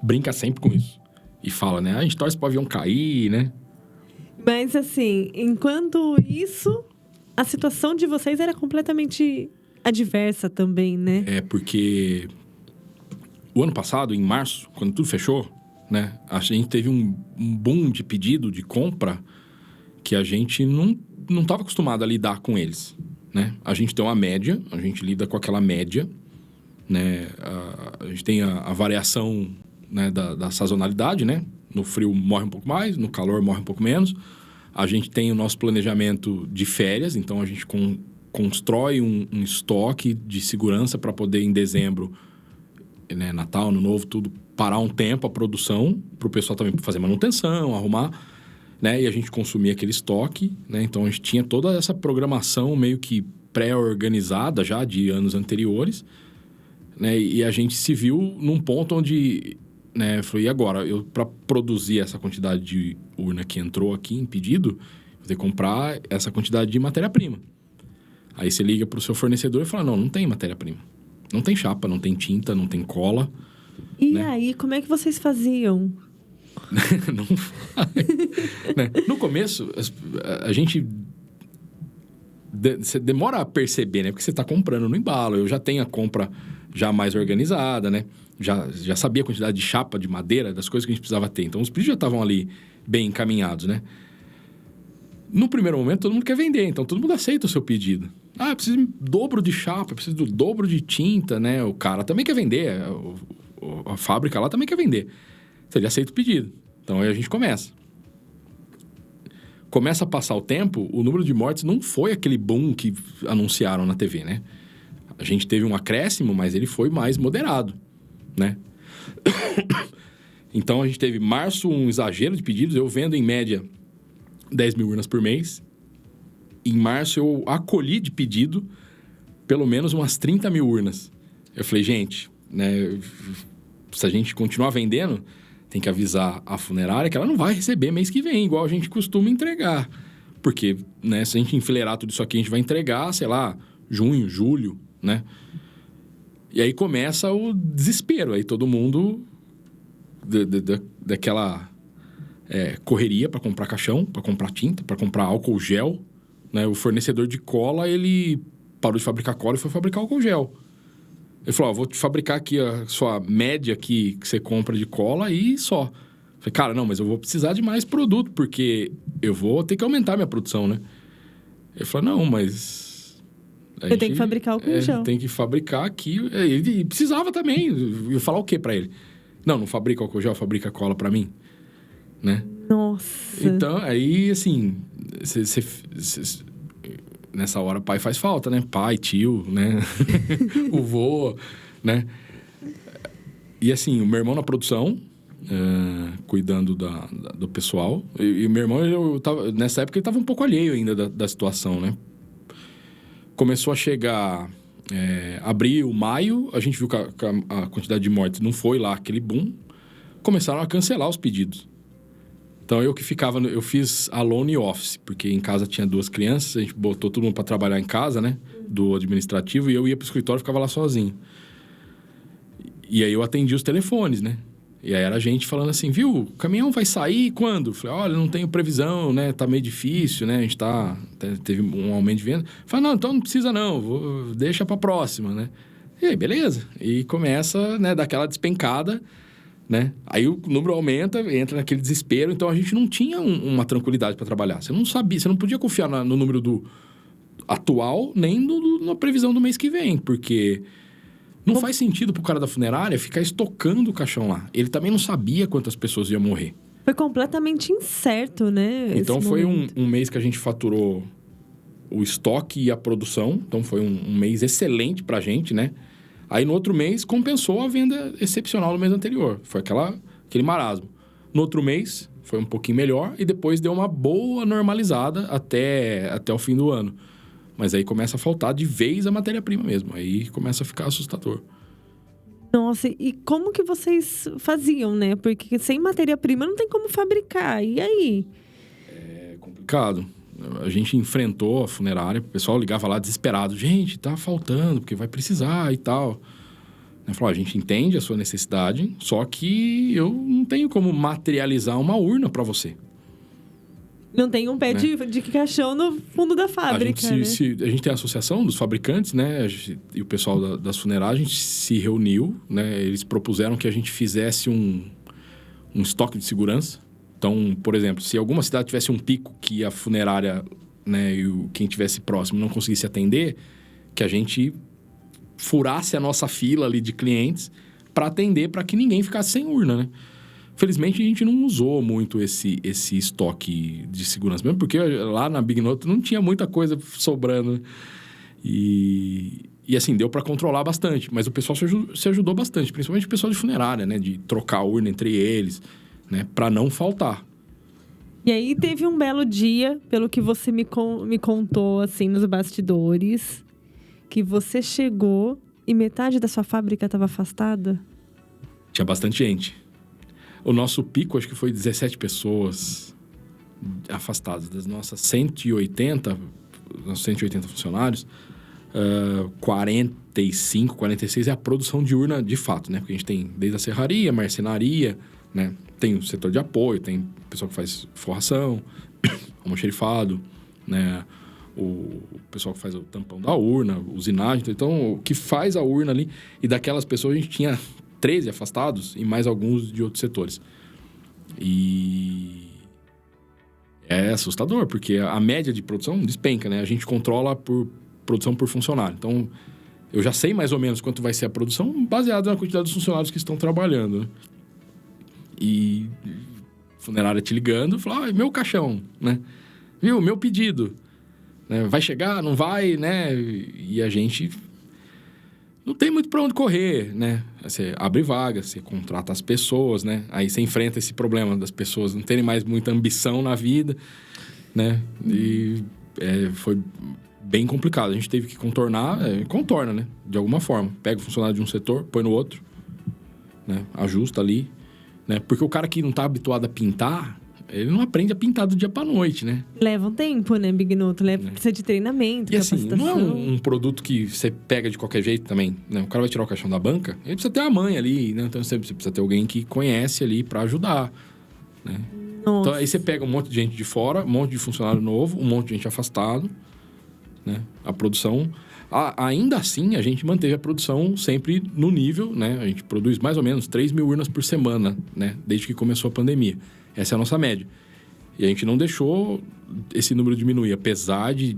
brinca sempre com isso. E fala, né? A gente torce pro avião cair, né? Mas, assim, enquanto isso, a situação de vocês era completamente adversa também, né? Porque o ano passado, em março, quando tudo fechou, né? A gente teve um boom de pedido, de compra, que a gente não estava acostumado a lidar com eles, né? A gente tem uma média, a gente lida com aquela média, né? A gente tem a variação, né, da sazonalidade, né? No frio morre um pouco mais, no calor morre um pouco menos. A gente tem o nosso planejamento de férias, então a gente constrói um estoque de segurança para poder, em dezembro, né, Natal, Ano Novo, tudo, parar um tempo a produção, para o pessoal também fazer manutenção, arrumar, né? E a gente consumir aquele estoque, né? Então a gente tinha toda essa programação meio que pré-organizada já de anos anteriores, né? E a gente se viu num ponto onde... né, falei, e agora? Para produzir essa quantidade de urna que entrou aqui em pedido, vou ter que comprar essa quantidade de matéria-prima. Aí você liga para o seu fornecedor e fala, não tem matéria-prima. Não tem chapa, não tem tinta, não tem cola. E né? aí, como é que vocês faziam? Não né? No começo, a gente... Você demora a perceber, né? Porque você está comprando no embalo. Eu já tenho a compra já mais organizada, né? Já sabia a quantidade de chapa, de madeira, das coisas que a gente precisava ter. Então, os pedidos já estavam ali bem encaminhados, né? No primeiro momento, todo mundo quer vender. Então, todo mundo aceita o seu pedido. Eu preciso de dobro de chapa, eu preciso do dobro de tinta, né? O cara também quer vender. A fábrica lá também quer vender. Então, ele aceita o pedido. Então, aí a gente começa. Começa a passar o tempo, o número de mortes não foi aquele boom que anunciaram na TV, né? A gente teve um acréscimo, mas ele foi mais moderado, né? Então, a gente teve março um exagero de pedidos. Eu vendo, em média, 10 mil urnas por mês. Em março, eu acolhi de pedido pelo menos umas 30 mil urnas. Eu falei, gente, né, se a gente continuar vendendo, tem que avisar a funerária que ela não vai receber mês que vem, igual a gente costuma entregar. Porque, né, se a gente enfileirar tudo isso aqui, a gente vai entregar, sei lá, junho, julho, né? E aí começa o desespero. Aí todo mundo daquela correria para comprar caixão, para comprar tinta, para comprar álcool gel, né? O fornecedor de cola, ele parou de fabricar cola e foi fabricar álcool gel. Ele falou, vou te fabricar aqui a sua média aqui que você compra de cola e só. Eu falei, cara, não, mas eu vou precisar de mais produto, porque eu vou ter que aumentar minha produção, né? Ele falou, não, mas... Eu tenho que fabricar álcool gel. Tem que fabricar aqui. Ele precisava também. Eu ia falar o quê pra ele? Não fabrica álcool gel, fabrica cola pra mim. Né? Nossa. Então, aí, assim... nessa hora, pai faz falta, né? Pai, tio, né? O vô, né? E, assim, o meu irmão na produção, cuidando do pessoal. E o meu irmão, nessa época, ele tava um pouco alheio ainda da situação, né? Começou a chegar abril, maio, a gente viu que a quantidade de mortes não foi lá aquele boom. Começaram a cancelar os pedidos. Então, eu fiz alone office, porque em casa tinha 2 crianças, a gente botou todo mundo para trabalhar em casa, né? Do administrativo, e eu ia pro escritório e ficava lá sozinho. E aí eu atendi os telefones, né? E aí era a gente falando assim, viu, o caminhão vai sair quando? Eu falei, olha, não tenho previsão, né? Tá meio difícil, né? A gente teve um aumento de venda. Eu falei, não, então não precisa não, deixa pra próxima, né? E aí, beleza. E começa, né, daquela despencada, né? Aí o número aumenta, entra naquele desespero. Então, a gente não tinha uma tranquilidade para trabalhar. Você não sabia, você não podia confiar no número do atual, nem na previsão do mês que vem, porque não faz sentido pro cara da funerária ficar estocando o caixão lá. Ele também não sabia quantas pessoas iam morrer. Foi completamente incerto, né? Então, foi um mês que a gente faturou o estoque e a produção. Então, foi um mês excelente pra gente, né? Aí, no outro mês, compensou a venda excepcional no mês anterior. Foi aquele marasmo. No outro mês, foi um pouquinho melhor. E depois deu uma boa normalizada até o fim do ano. Mas aí começa a faltar de vez a matéria-prima mesmo. Aí começa a ficar assustador. Nossa, e como que vocês faziam, né? Porque sem matéria-prima não tem como fabricar. E aí? É complicado. A gente enfrentou a funerária, o pessoal ligava lá desesperado. Gente, tá faltando, porque vai precisar e tal. Eu falava, a gente entende a sua necessidade, só que eu não tenho como materializar uma urna para você. Não tem um pé, né, de caixão no fundo da fábrica, a gente tem a associação dos fabricantes, né? E o pessoal das funerárias, a gente se reuniu, né? Eles propuseram que a gente fizesse um estoque de segurança. Então, por exemplo, se alguma cidade tivesse um pico que a funerária, né, e quem tivesse próximo não conseguisse atender, que a gente furasse a nossa fila ali de clientes para atender, para que ninguém ficasse sem urna, né? Felizmente, a gente não usou muito esse estoque de segurança mesmo, porque lá na Big Note não tinha muita coisa sobrando. E assim, deu para controlar bastante. Mas o pessoal se ajudou bastante, principalmente o pessoal de funerária, né? De trocar a urna entre eles, né? Para não faltar. E aí, teve um belo dia, pelo que você me contou, assim, nos bastidores, que você chegou e metade da sua fábrica estava afastada? Tinha bastante gente. O nosso pico, acho que foi 17 pessoas afastadas. Das nossas 180 funcionários, 45, 46 é a produção de urna de fato, né? Porque a gente tem desde a serraria, marcenaria, né? Tem o setor de apoio, tem o pessoal que faz forração, almoxerifado, né? O pessoal que faz o tampão da urna, usinagem. Então, o que faz a urna ali... E daquelas pessoas, a gente tinha 13 afastados e mais alguns de outros setores. E é assustador, porque a média de produção despenca, né? A gente controla por produção por funcionário. Então, eu já sei mais ou menos quanto vai ser a produção baseado na quantidade dos funcionários que estão trabalhando, né? E funerária te ligando, fala, meu caixão, né? Viu, meu pedido. Né? Vai chegar, não vai, né? E a gente... não tem muito para onde correr, né? Você abre vaga, você contrata as pessoas, né? Aí você enfrenta esse problema das pessoas não terem mais muita ambição na vida, né? E foi bem complicado. A gente teve que contorna, né? De alguma forma. Pega o funcionário de um setor, põe no outro, né? Ajusta ali, né? Porque o cara que não tá habituado a pintar, ele não aprende a pintar do dia pra noite, né? Leva um tempo, né, Big Note? Precisa de treinamento, e capacitação. Assim, não é um produto que você pega de qualquer jeito também, né? O cara vai tirar o caixão da banca, ele precisa ter a mãe ali, né? Então, você precisa ter alguém que conhece ali pra ajudar, né? Nossa. Então, aí você pega um monte de gente de fora, um monte de funcionário novo, um monte de gente afastado, né? A produção... ainda assim, a gente manteve a produção sempre no nível, né? A gente produz mais ou menos 3 mil urnas por semana, né? Desde que começou a pandemia. Essa é a nossa média. E a gente não deixou esse número diminuir, apesar de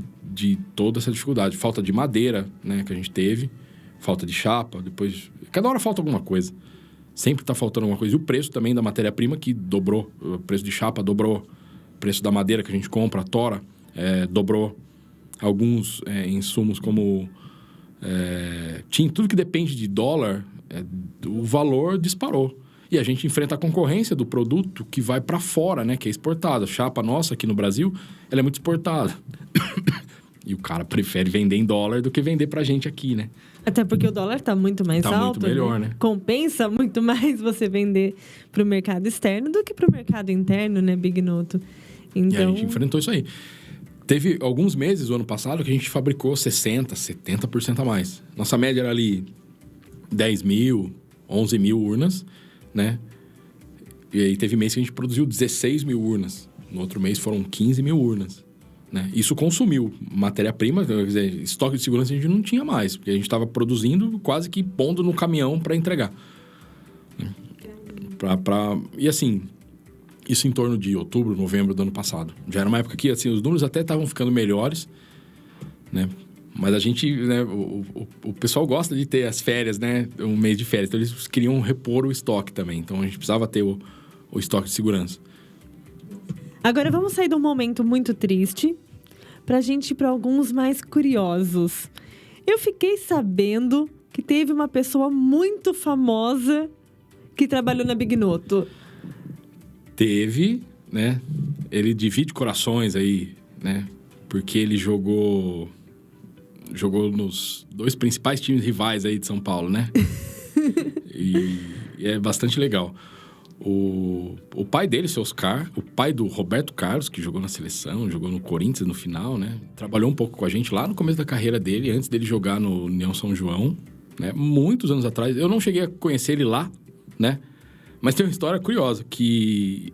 toda essa dificuldade. Falta de madeira, né, que a gente teve. Falta de chapa, depois... Cada hora falta alguma coisa. Sempre está faltando alguma coisa. E o preço também da matéria-prima, que dobrou. O preço de chapa dobrou. O preço da madeira que a gente compra, a tora, dobrou. Alguns insumos como... tudo que depende de dólar, o valor disparou. E a gente enfrenta a concorrência do produto que vai para fora, né? Que é exportado. A chapa nossa aqui no Brasil, ela é muito exportada. E o cara prefere vender em dólar do que vender pra gente aqui, né? Até porque o dólar tá muito mais alto. Tá muito melhor, né? Compensa muito mais você vender pro mercado externo do que pro mercado interno, né, Big Note? Então... E a gente enfrentou isso aí. Teve alguns meses, o ano passado, que a gente fabricou 60%, 70% a mais. Nossa média era ali 10 mil, 11 mil urnas, né? E aí teve mês que a gente produziu 16 mil urnas. No outro mês foram 15 mil urnas, né? Isso consumiu matéria-prima, quer dizer, estoque de segurança a gente não tinha mais, porque a gente estava produzindo quase que pondo no caminhão para entregar. E assim, isso em torno de outubro, novembro do ano passado. Já era uma época que assim, os números até estavam ficando melhores, né? Mas a gente, né, o pessoal gosta de ter as férias, né? Um mês de férias. Então, eles queriam repor o estoque também. Então, a gente precisava ter o estoque de segurança. Agora, vamos sair de um momento muito triste pra gente ir para alguns mais curiosos. Eu fiquei sabendo que teve uma pessoa muito famosa que trabalhou na Bignoto. Teve, né? Ele divide corações aí, né? Porque ele jogou nos 2 principais times rivais aí de São Paulo, né? e é bastante legal. O pai dele, seu Oscar, o pai do Roberto Carlos, que jogou na seleção, jogou no Corinthians no final, né? Trabalhou um pouco com a gente lá no começo da carreira dele, antes dele jogar no União São João, né? Muitos anos atrás. Eu não cheguei a conhecer ele lá, né? Mas tem uma história curiosa, que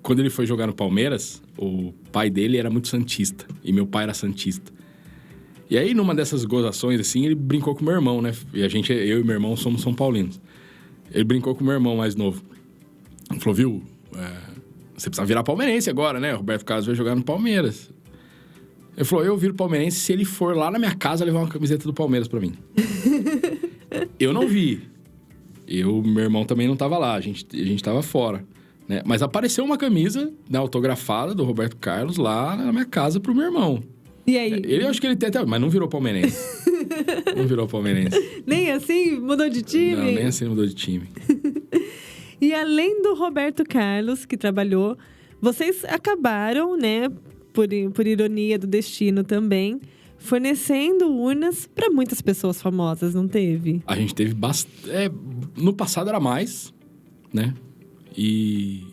quando ele foi jogar no Palmeiras, o pai dele era muito santista, e meu pai era santista. E aí, numa dessas gozações, assim, ele brincou com o meu irmão, né? E eu e meu irmão somos São Paulinos. Ele brincou com o meu irmão mais novo. Ele falou, viu, você precisa virar palmeirense agora, né? O Roberto Carlos vai jogar no Palmeiras. Ele falou, eu viro palmeirense se ele for lá na minha casa levar uma camiseta do Palmeiras pra mim. Eu não vi. Meu irmão também não tava lá, a gente tava fora, né? Mas apareceu uma camisa, né, autografada do Roberto Carlos lá na minha casa pro meu irmão. E aí? Ele, eu acho que ele tem até... Mas não virou palmeirense. Não virou palmeirense. Nem assim mudou de time? Não, nem assim mudou de time. E além do Roberto Carlos, que trabalhou, vocês acabaram, né, por ironia do destino também, fornecendo urnas para muitas pessoas famosas, não teve? A gente teve bastante... no passado era mais, né? E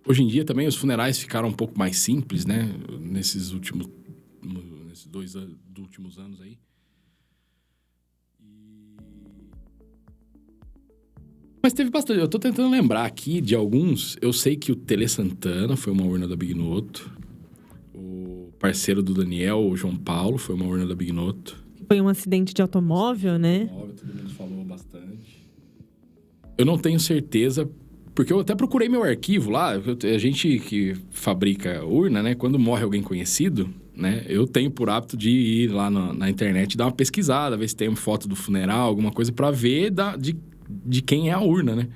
hoje em dia também os funerais ficaram um pouco mais simples, né? Nesses 2 últimos anos aí. Mas teve bastante. Eu tô tentando lembrar aqui de alguns. Eu sei que o Tele Santana foi uma urna da Bignoto. O parceiro do Daniel, o João Paulo, foi uma urna da Bignoto. Foi um acidente de automóvel, né? Todo mundo falou bastante. Eu não tenho certeza, porque eu até procurei meu arquivo lá. A gente que fabrica urna, né? Quando morre alguém conhecido, né? Eu tenho por hábito de ir lá na internet e dar uma pesquisada, ver se tem uma foto do funeral, alguma coisa, pra ver de quem é a urna, né?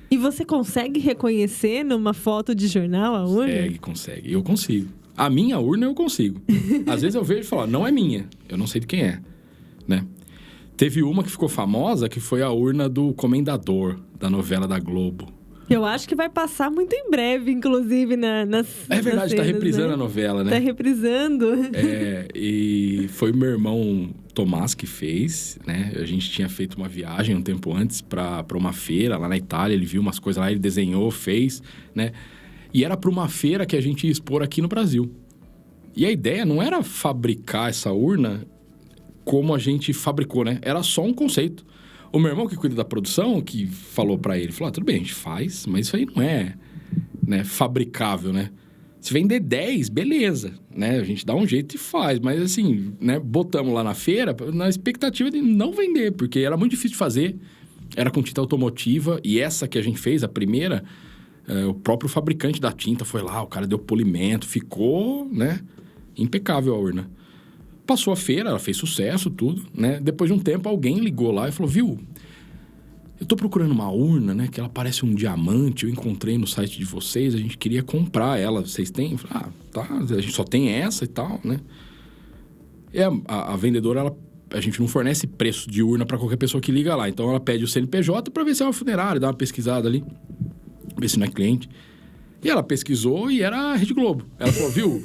E você consegue reconhecer numa foto de jornal a urna? Consegue. Eu consigo. A minha urna eu consigo. Às vezes eu vejo e falo, não é minha. Eu não sei de quem é, né? Teve uma que ficou famosa, que foi a urna do Comendador, da novela da Globo. Eu acho que vai passar muito em breve, inclusive, nas É verdade, cenas, tá reprisando, né? A novela, né? Tá reprisando. E foi meu irmão Tomás que fez, né? A gente tinha feito uma viagem um tempo antes pra uma feira lá na Itália. Ele viu umas coisas lá, ele desenhou, fez, né? E era pra uma feira que a gente ia expor aqui no Brasil. E a ideia não era fabricar essa urna como a gente fabricou, né? Era só um conceito. O meu irmão que cuida da produção, que falou pra ele, falou, tudo bem, a gente faz, mas isso aí não é, né, fabricável, né? Se vender 10, beleza, né? A gente dá um jeito e faz, mas assim, né, botamos lá na feira na expectativa de não vender, porque era muito difícil de fazer, era com tinta automotiva, e essa que a gente fez, a primeira, o próprio fabricante da tinta foi lá, o cara deu polimento, ficou, né, impecável a urna. Passou a feira, ela fez sucesso, tudo, né? Depois de um tempo, alguém ligou lá e falou, viu, eu tô procurando uma urna, né? Que ela parece um diamante, eu encontrei no site de vocês, a gente queria comprar ela, vocês têm? Eu falei, tá, a gente só tem essa e tal, né? E a vendedora, a gente não fornece preço de urna para qualquer pessoa que liga lá. Então, ela pede o CNPJ para ver se é uma funerária, dá uma pesquisada ali, ver se não é cliente. E ela pesquisou e era a Rede Globo. Ela falou, viu...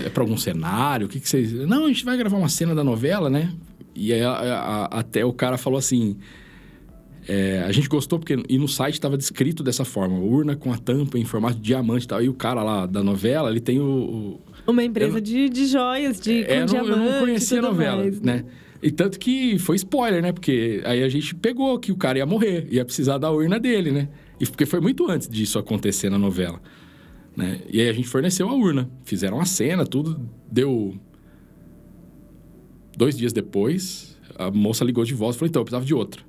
É pra algum cenário? O que vocês... Não, a gente vai gravar uma cena da novela, né? E aí até o cara falou assim... a gente gostou porque... E no site estava descrito dessa forma. Urna com a tampa em formato de diamante e tal. E o cara lá da novela, ele tem uma empresa de joias, com diamante. Eu não conhecia a novela, mais, né? E tanto que foi spoiler, né? Porque aí a gente pegou que o cara ia morrer. Ia precisar da urna dele, né? E porque foi muito antes disso acontecer na novela. Né? E aí a gente forneceu a urna. Fizeram a cena, tudo. Deu 2 dias depois, a moça ligou de volta e falou, então, eu precisava de outra.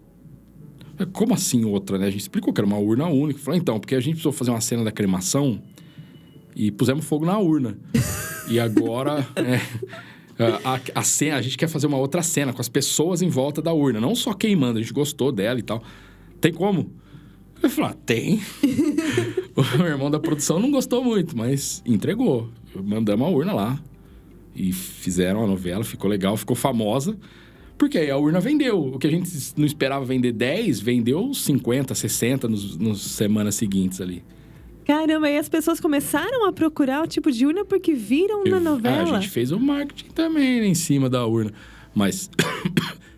Como assim outra, né? A gente explicou que era uma urna única. Falou, então, porque a gente precisou fazer uma cena da cremação e pusemos fogo na urna. E agora, a cena, a gente quer fazer uma outra cena com as pessoas em volta da urna. Não só queimando, a gente gostou dela e tal. Tem como? Eu falei, tem. O meu irmão da produção não gostou muito, mas entregou. Mandamos a urna lá. E fizeram a novela, ficou legal, ficou famosa. Porque aí a urna vendeu. O que a gente não esperava vender 10, vendeu 50, 60 nas semanas seguintes ali. Caramba, e as pessoas começaram a procurar o tipo de urna porque viram na novela? A gente fez o marketing também, né, em cima da urna. Mas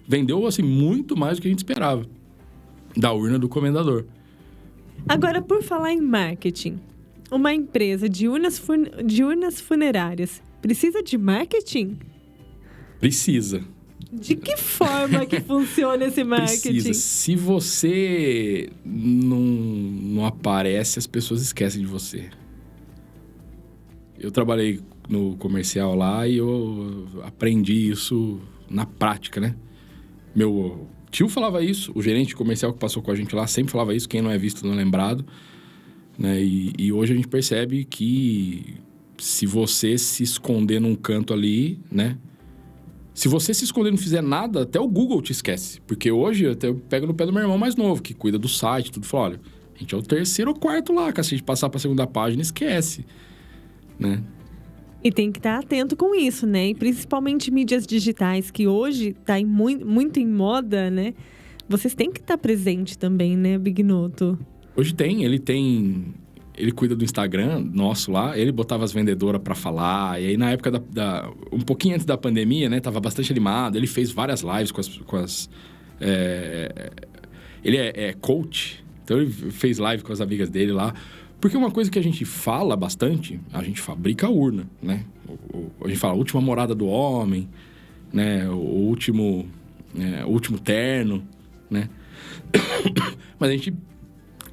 vendeu, assim, muito mais do que a gente esperava. Da urna do comendador. Agora, por falar em marketing, uma empresa de urnas funerárias precisa de marketing? Precisa. De que forma que funciona esse marketing? Precisa. Se você não aparece, as pessoas esquecem de você. Eu trabalhei no comercial lá e eu aprendi isso na prática, né? Meu tio falava isso, o gerente comercial que passou com a gente lá sempre falava isso, quem não é visto não é lembrado. Né? E hoje a gente percebe que se você se esconder num canto ali, né? Se você se esconder e não fizer nada, até o Google te esquece. Porque hoje até eu pego no pé do meu irmão mais novo, que cuida do site, tudo. Fala, olha, a gente é o 3º ou 4º lá, que se a gente passar para a 2ª página, esquece. Né? E tem que estar atento com isso, né? E principalmente mídias digitais, que hoje está muito em moda, né? Vocês têm que estar presente também, né, Bignoto? Hoje ele cuida do Instagram nosso lá, ele botava as vendedoras para falar, e aí na época um pouquinho antes da pandemia, né, tava bastante animado, ele fez várias lives ele é coach, então ele fez live com as amigas dele lá, porque uma coisa que a gente fala bastante, a gente fabrica a urna, né, a gente fala a última morada do homem, né, o último terno, né, mas a gente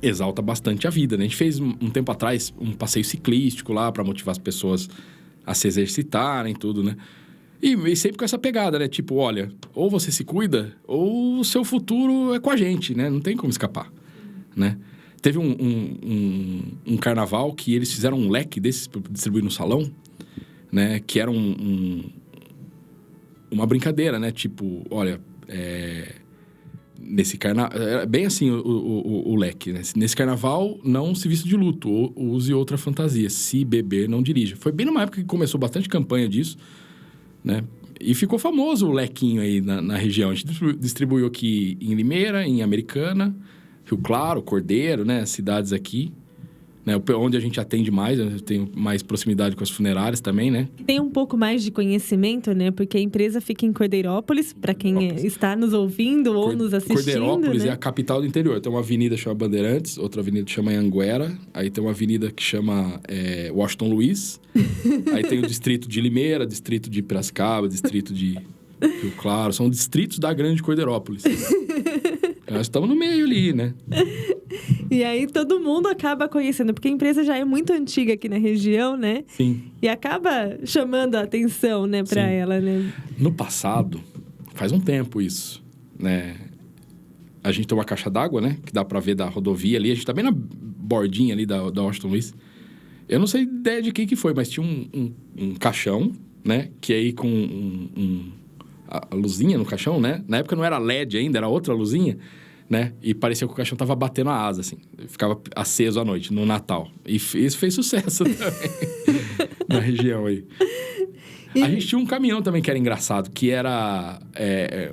exalta bastante a vida, né? A gente fez um tempo atrás um passeio ciclístico lá para motivar as pessoas a se exercitarem, tudo, né? E sempre com essa pegada, né? Tipo, olha, ou você se cuida, ou o seu futuro é com a gente, né? Não tem como escapar, né? Teve um carnaval que eles fizeram um leque desses para distribuir no salão, né? Que era uma brincadeira, né? Tipo, olha, nesse carnaval... É bem assim o leque, né? Nesse carnaval, não se vista de luto. Ou use outra fantasia. Se beber, não dirija. Foi bem numa época que começou bastante campanha disso, né? E ficou famoso o lequinho aí na região. A gente distribuiu aqui em Limeira, em Americana, Rio Claro, Cordeiro, né? Cidades aqui. Né? Onde a gente atende mais, eu tenho mais proximidade com as funerárias também, né? Tem um pouco mais de conhecimento, né? Porque a empresa fica em Cordeirópolis, para quem está nos ouvindo ou nos assistindo. Cordeirópolis, né? É a né? capital do interior. Tem uma avenida que chama Bandeirantes, outra avenida que chama Anhanguera, aí tem uma avenida que chama Washington Luiz, aí tem o distrito de Limeira, distrito de Piracicaba, distrito de Rio Claro, são distritos da grande Cordeirópolis. Nós estamos no meio ali, né? E aí todo mundo acaba conhecendo, porque a empresa já é muito antiga aqui na região, né? Sim. E acaba chamando a atenção, né, para ela, né? No passado, faz um tempo isso, né? A gente tem uma caixa d'água, né? Que dá para ver da rodovia ali. A gente tá bem na bordinha ali da Washington Luiz. Eu não sei ideia de quem que foi, mas tinha um caixão, né? Que aí com a luzinha no caixão, né? Na época não era LED ainda, era outra luzinha, né? E parecia que o caixão tava batendo a asa, assim. Ficava aceso à noite, no Natal. E isso fez sucesso também na região aí. A gente tinha um caminhão também que era engraçado, que era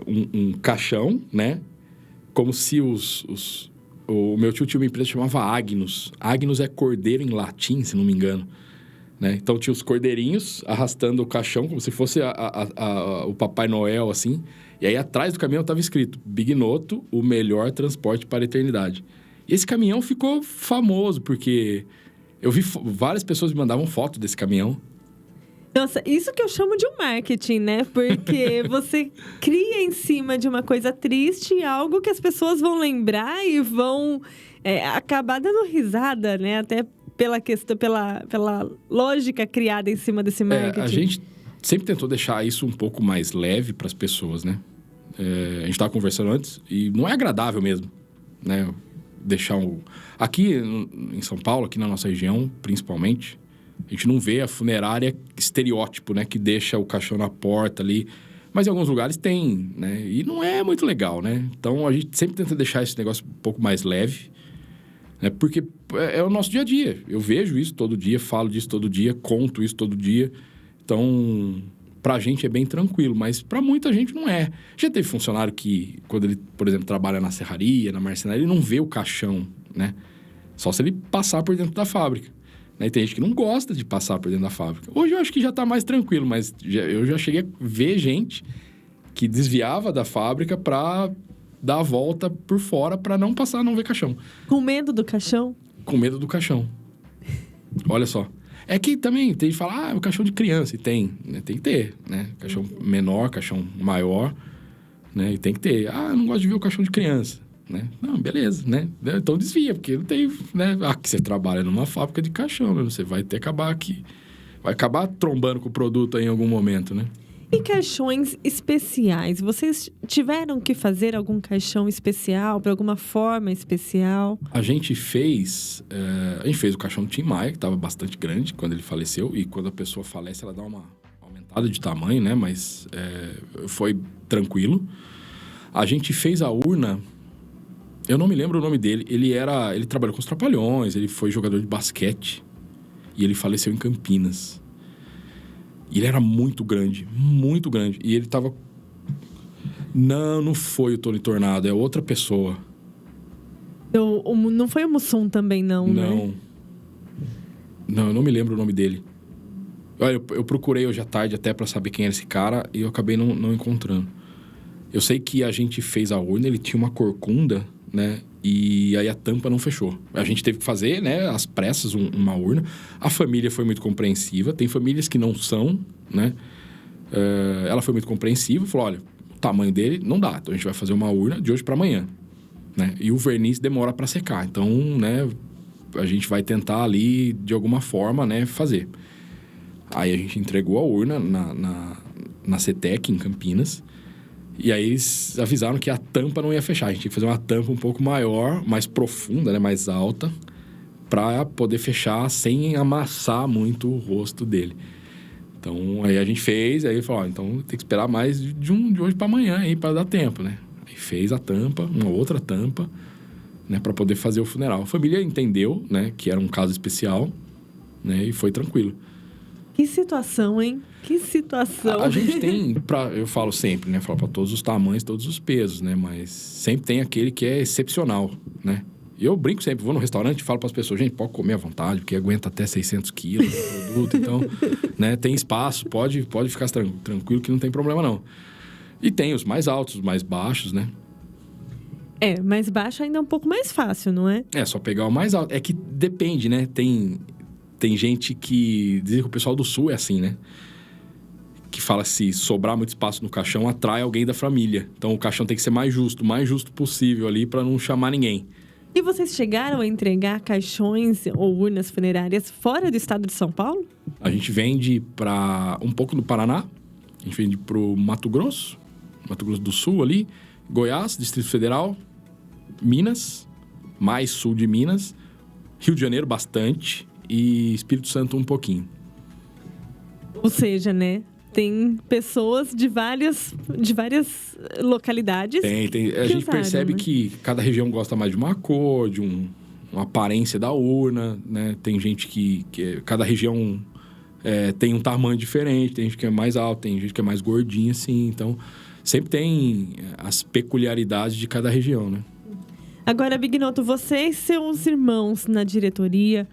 um caixão, né? Como se o meu tio tinha uma empresa que chamava Agnus. Agnus é cordeiro em latim, se não me engano. Né? Então tinha os cordeirinhos arrastando o caixão, como se fosse o Papai Noel, assim. E aí atrás do caminhão estava escrito: Bignoto, o melhor transporte para a eternidade. E esse caminhão ficou famoso, porque eu vi várias pessoas me mandavam foto desse caminhão. Nossa, isso que eu chamo de um marketing, né? Porque você cria em cima de uma coisa triste algo que as pessoas vão lembrar e vão acabar dando risada, né? Até pela questão, pela lógica criada em cima desse marketing. A gente sempre tentou deixar isso um pouco mais leve para as pessoas, né? A gente estava conversando antes e não é agradável mesmo, né? Deixar Aqui em São Paulo, aqui na nossa região, principalmente, a gente não vê a funerária estereótipo, né? Que deixa o caixão na porta ali. Mas em alguns lugares tem, né? E não é muito legal, né? Então, a gente sempre tenta deixar esse negócio um pouco mais leve, né? Porque é o nosso dia a dia. Eu vejo isso todo dia, falo disso todo dia, conto isso todo dia. Então, pra gente é bem tranquilo, mas pra muita gente não é. Já teve funcionário que, quando ele, por exemplo, trabalha na serraria, na marcenaria, ele não vê o caixão, né? Só se ele passar por dentro da fábrica. Né? E tem gente que não gosta de passar por dentro da fábrica. Hoje eu acho que já tá mais tranquilo, mas eu já cheguei a ver gente que desviava da fábrica pra dar a volta por fora pra não passar, não ver caixão. Com medo do caixão? Com medo do caixão. Olha só. É que também tem gente que fala, é o caixão de criança. E tem, né? Tem que ter, né? Caixão menor, caixão maior, né? E tem que ter. Eu não gosto de ver o caixão de criança, né? Não, beleza, né? Então desvia, porque não tem, né? Aqui você trabalha numa fábrica de caixão, né? Você vai ter que acabar aqui. Vai acabar trombando com o produto aí em algum momento, né? E caixões especiais? Vocês tiveram que fazer algum caixão especial, para alguma forma especial? A gente fez o caixão do Tim Maia, que estava bastante grande quando ele faleceu. E quando a pessoa falece, ela dá uma aumentada de tamanho, né? Mas foi tranquilo. A gente fez a urna... Eu não me lembro o nome dele. Ele trabalhou com os Trapalhões, ele foi jogador de basquete. E ele faleceu em Campinas. E ele era muito grande, muito grande. E ele tava... Não foi o Tony Tornado, é outra pessoa. Não foi o Mussum também, não, né? Não, eu não me lembro o nome dele. Olha, eu procurei hoje à tarde até pra saber quem era esse cara e eu acabei não encontrando. Eu sei que a gente fez a urna, ele tinha uma corcunda, né? E aí a tampa não fechou. A gente teve que fazer, né, às pressas, uma urna. A família foi muito compreensiva. Tem famílias que não são, né? Ela foi muito compreensiva. Falou, olha, o tamanho dele não dá. Então, a gente vai fazer uma urna de hoje para amanhã, né? E o verniz demora para secar. Então, né, a gente vai tentar ali, de alguma forma, né, fazer. Aí, a gente entregou a urna na CETEC, em Campinas. E aí eles avisaram que a tampa não ia fechar. A gente tinha que fazer uma tampa um pouco maior, mais profunda, né? Mais alta, para poder fechar sem amassar muito o rosto dele. Então, aí a gente fez, aí ele falou, então tem que esperar mais de hoje para amanhã aí, para dar tempo, né? Aí fez a tampa, uma outra tampa, né? Para poder fazer o funeral. A família entendeu, né? Que era um caso especial, né? E foi tranquilo. Que situação, hein? Que situação. A gente tem, eu falo sempre, né? Falo para todos os tamanhos, todos os pesos, né? Mas sempre tem aquele que é excepcional, né? E eu brinco sempre, vou no restaurante e falo para as pessoas, gente, pode comer à vontade, porque aguenta até 600 quilos de produto. Então, né? Tem espaço, pode ficar tranquilo que não tem problema, não. E tem os mais altos, os mais baixos, né? Mais baixo ainda é um pouco mais fácil, não é? É, só pegar o mais alto. É que depende, né? Tem gente que... Dizem que o pessoal do Sul é assim, né? Que fala se sobrar muito espaço no caixão, atrai alguém da família. Então, o caixão tem que ser mais justo possível ali para não chamar ninguém. E vocês chegaram a entregar caixões ou urnas funerárias fora do estado de São Paulo? A gente vende para um pouco do Paraná. A gente vende pro Mato Grosso do Sul ali. Goiás, Distrito Federal. Minas, mais sul de Minas. Rio de Janeiro, bastante. E Espírito Santo um pouquinho. Ou seja, né? Tem pessoas de várias localidades. Tem. A gente percebe, né, que cada região gosta mais de uma cor, de uma aparência da urna, né? Tem gente que cada região tem um tamanho diferente, tem gente que é mais alto, tem gente que é mais gordinha, assim. Então, sempre tem as peculiaridades de cada região, né? Agora, Bignoto, você e seus irmãos na diretoria,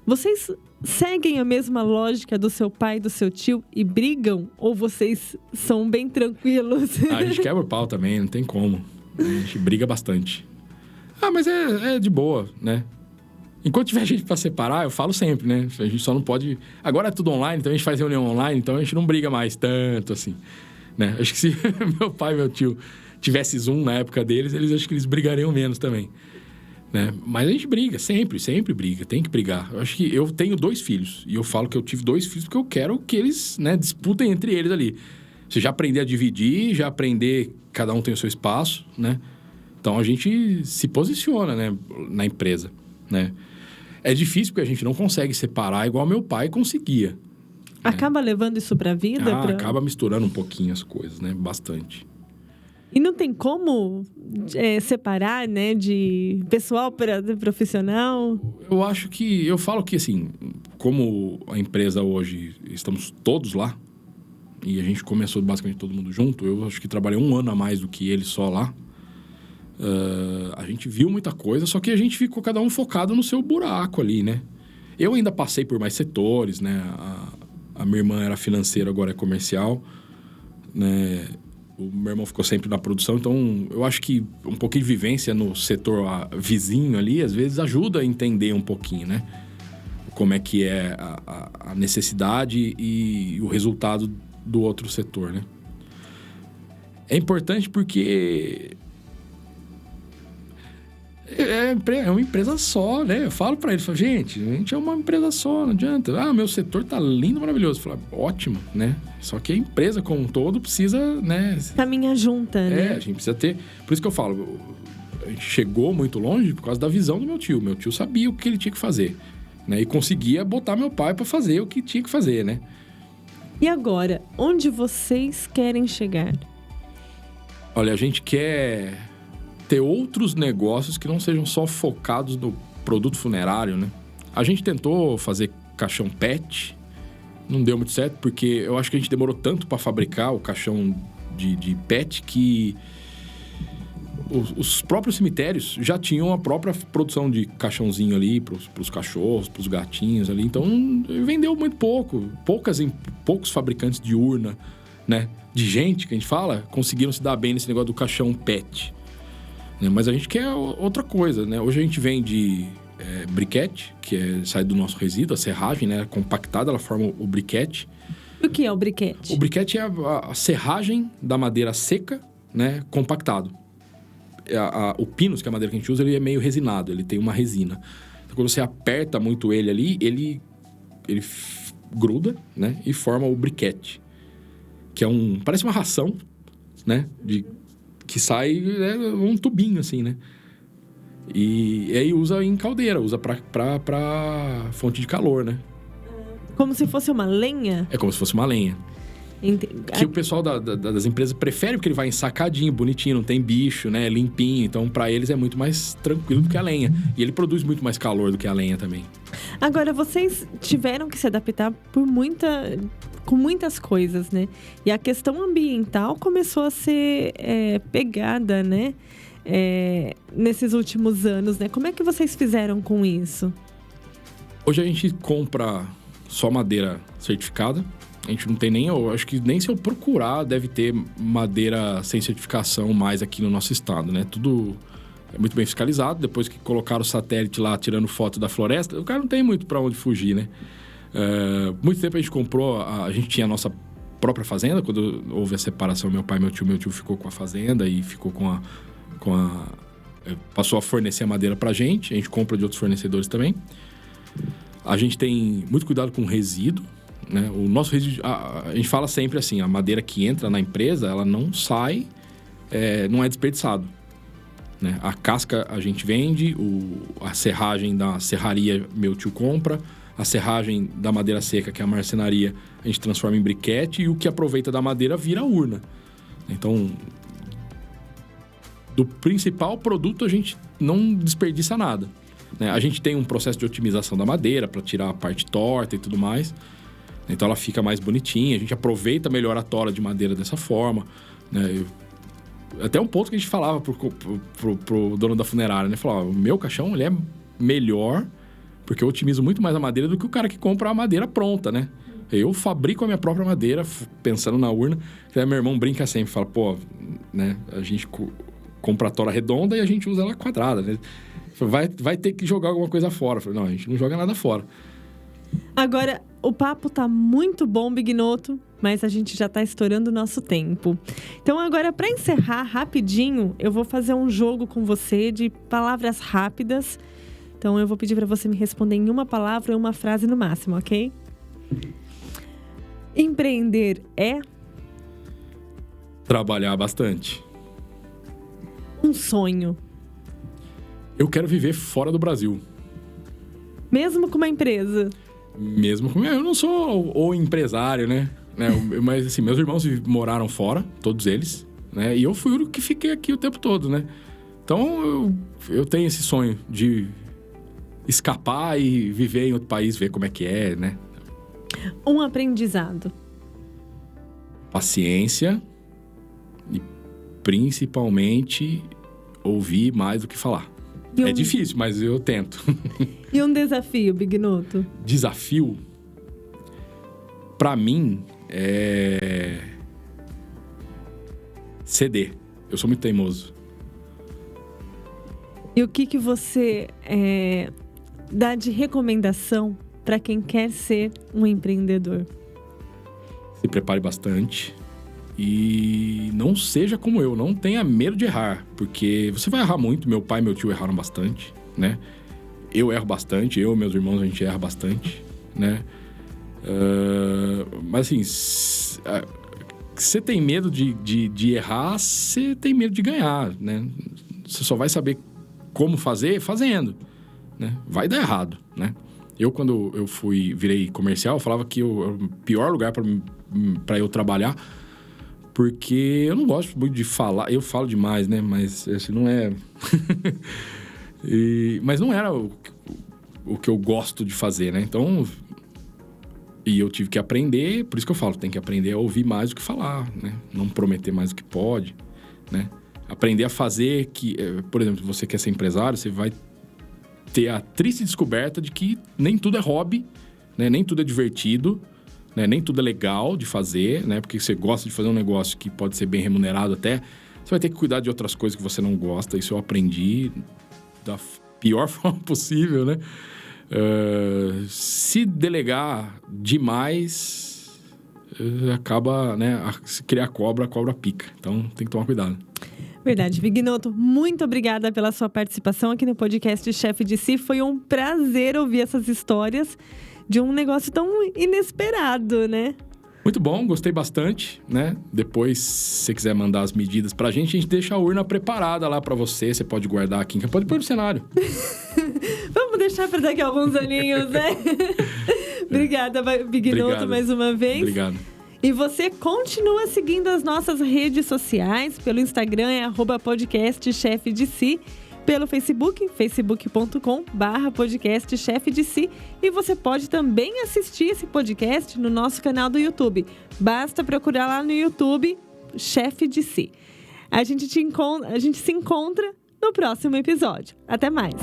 vocês seguem a mesma lógica do seu pai e do seu tio e brigam? Ou vocês são bem tranquilos? A gente quebra o pau também, não tem como. A gente briga bastante. Mas é de boa, né? Enquanto tiver gente pra separar, eu falo sempre, né? A gente só não pode... Agora é tudo online, então a gente faz reunião online, então a gente não briga mais tanto, assim, né? Acho que se meu pai e meu tio tivesse Zoom na época deles, acho que eles brigariam menos também. Né? Mas a gente briga, sempre briga, tem que brigar. Eu acho que eu tenho 2 filhos, e eu falo que eu tive 2 filhos porque eu quero que eles, né, disputem entre eles ali. Você já aprender a dividir, já aprender, cada um tem o seu espaço, né? Então, a gente se posiciona, né, na empresa, né? É difícil porque a gente não consegue separar igual meu pai conseguia. Acaba levando isso para a vida? Acaba misturando um pouquinho as coisas, né? Bastante. E não tem como separar, né, de pessoal para profissional? Eu falo que, assim, como a empresa hoje, estamos todos lá, e a gente começou basicamente todo mundo junto, eu acho que trabalhei 1 ano a mais do que ele só lá. A gente viu muita coisa, só que a gente ficou cada um focado no seu buraco ali, né? Eu ainda passei por mais setores, né? A minha irmã era financeira, agora é comercial, né? O meu irmão ficou sempre na produção, então eu acho que um pouquinho de vivência no setor vizinho ali, às vezes ajuda a entender um pouquinho, né? Como é que é a necessidade e o resultado do outro setor, né? É importante porque é uma empresa só, né? Eu falo pra ele, gente, a gente é uma empresa só, não adianta. Meu setor tá lindo, maravilhoso. Eu falo, ótimo, né? Só que a empresa como um todo precisa, né? Caminha junta, né? A gente precisa ter... Por isso que eu falo, a gente chegou muito longe por causa da visão do meu tio. Meu tio sabia o que ele tinha que fazer, né? E conseguia botar meu pai pra fazer o que tinha que fazer, né? E agora, onde vocês querem chegar? Olha, a gente quer ter outros negócios que não sejam só focados no produto funerário, né? A gente tentou fazer caixão PET, não deu muito certo, porque eu acho que a gente demorou tanto para fabricar o caixão de PET que os próprios cemitérios já tinham a própria produção de caixãozinho ali para os cachorros, para os gatinhos ali. Então, vendeu muito pouco. Poucos fabricantes de urna, né? De gente, que a gente fala, conseguiram se dar bem nesse negócio do caixão PET. Mas a gente quer outra coisa, né? Hoje a gente vende briquete, que sai do nosso resíduo, a serragem, né? Compactada, ela forma o briquete. O que é o briquete? O briquete é a serragem da madeira seca, né? Compactado. O pinus, que é a madeira que a gente usa, ele é meio resinado, ele tem uma resina. Então, quando você aperta muito ele ali, ele gruda, né? E forma o briquete. Que parece uma ração, né? Que sai um tubinho, assim, né? E aí usa em caldeira, usa pra fonte de calor, né? Como se fosse uma lenha? É como se fosse uma lenha. Que o pessoal das empresas prefere porque ele vai ensacadinho, bonitinho, não tem bicho, né? Limpinho. Então, pra eles é muito mais tranquilo do que a lenha. E ele produz muito mais calor do que a lenha também. Agora, vocês tiveram que se adaptar com muitas coisas, né? E a questão ambiental começou a ser pegada, né? Nesses últimos anos, né? Como é que vocês fizeram com isso? Hoje a gente compra só madeira certificada. A gente não tem nem... Eu acho que nem se eu procurar deve ter madeira sem certificação mais aqui no nosso estado, né? Tudo é muito bem fiscalizado. Depois que colocaram o satélite lá tirando foto da floresta, o cara não tem muito para onde fugir, né? Muito tempo a gente comprou... A gente tinha a nossa própria fazenda. Quando houve a separação, meu pai e meu tio ficou com a fazenda e ficou passou a fornecer a madeira pra gente. A gente compra de outros fornecedores também. A gente tem muito cuidado com o resíduo, né? O nosso resíduo... A gente fala sempre assim, a madeira que entra na empresa, ela não sai, não é desperdiçado, né? A casca a gente vende, a serragem da serraria meu tio compra, a serragem da madeira seca, que é a marcenaria, a gente transforma em briquete, e o que aproveita da madeira vira urna. Então, do principal produto a gente não desperdiça nada, né? A gente tem um processo de otimização da madeira para tirar a parte torta e tudo mais. Então ela fica mais bonitinha, a gente aproveita melhor a tola de madeira dessa forma, né? Até um ponto que a gente falava pro dono da funerária, né? Falava, o meu caixão ele é melhor porque eu otimizo muito mais a madeira do que o cara que compra a madeira pronta, né? Eu fabrico a minha própria madeira pensando na urna. Aí meu irmão brinca sempre, fala, né? A gente compra a tora redonda e a gente usa ela quadrada, né? Vai ter que jogar alguma coisa fora. Eu falei, não, a gente não joga nada fora. Agora, o papo tá muito bom, Bignoto, mas a gente já tá estourando o nosso tempo. Então, agora, para encerrar rapidinho, eu vou fazer um jogo com você de palavras rápidas. Então, eu vou pedir para você me responder em uma palavra ou uma frase no máximo, ok? Empreender é? Trabalhar bastante. Um sonho. Eu quero viver fora do Brasil. Mesmo com uma empresa? Mesmo com... Eu não sou o empresário, né? Mas, assim, meus irmãos moraram fora, todos eles, né? E eu fui o único que fiquei aqui o tempo todo, né? Então, eu tenho esse sonho de escapar e viver em outro país, ver como é que é, né? Um aprendizado. Paciência e, principalmente, ouvir mais do que falar. É difícil, mas eu tento. E um desafio, Bignoto? Desafio, pra mim, é ceder. Eu sou muito teimoso. E o que você dá de recomendação para quem quer ser um empreendedor? Se prepare bastante e não seja como eu, não tenha medo de errar, porque você vai errar muito. Meu pai e meu tio erraram bastante, né? Eu erro bastante, eu e meus irmãos, a gente erra bastante, né? Mas assim, você tem medo de errar, você tem medo de ganhar, né? Você só vai saber como fazer fazendo, né? Vai dar errado, né? Quando eu virei comercial, eu falava que o pior lugar para eu trabalhar, porque eu não gosto muito de falar. Eu falo demais, né? Mas esse não é... Mas não era o que eu gosto de fazer, né? Então... E eu tive que aprender, por isso que eu falo, tem que aprender a ouvir mais do que falar, né? Não prometer mais do que pode, né? Aprender a fazer que... Por exemplo, você quer ser empresário, você vai ter a triste descoberta de que nem tudo é hobby, né? Nem tudo é divertido, né? Nem tudo é legal de fazer, né? Porque você gosta de fazer um negócio que pode ser bem remunerado até. Você vai ter que cuidar de outras coisas que você não gosta. Isso eu aprendi da pior forma possível, né? Se delegar demais, acaba, né? Se criar cobra, a cobra pica. Então, tem que tomar cuidado. Verdade. Bignoto, muito obrigada pela sua participação aqui no podcast Chefe de Si. Foi um prazer ouvir essas histórias de um negócio tão inesperado, né? Muito bom, gostei bastante, né? Depois, se você quiser mandar as medidas pra gente, a gente deixa a urna preparada lá pra você. Você pode guardar aqui, pode pôr no cenário. Vamos deixar pra daqui a alguns aninhos, né? Obrigada, Bignoto, mais uma vez. Obrigado. E você continua seguindo as nossas redes sociais. Pelo Instagram é @podcastchefdesi. Pelo Facebook, facebook.com/podcastchefdesi. E você pode também assistir esse podcast no nosso canal do YouTube. Basta procurar lá no YouTube, Chefe de Si. A gente se encontra no próximo episódio. Até mais!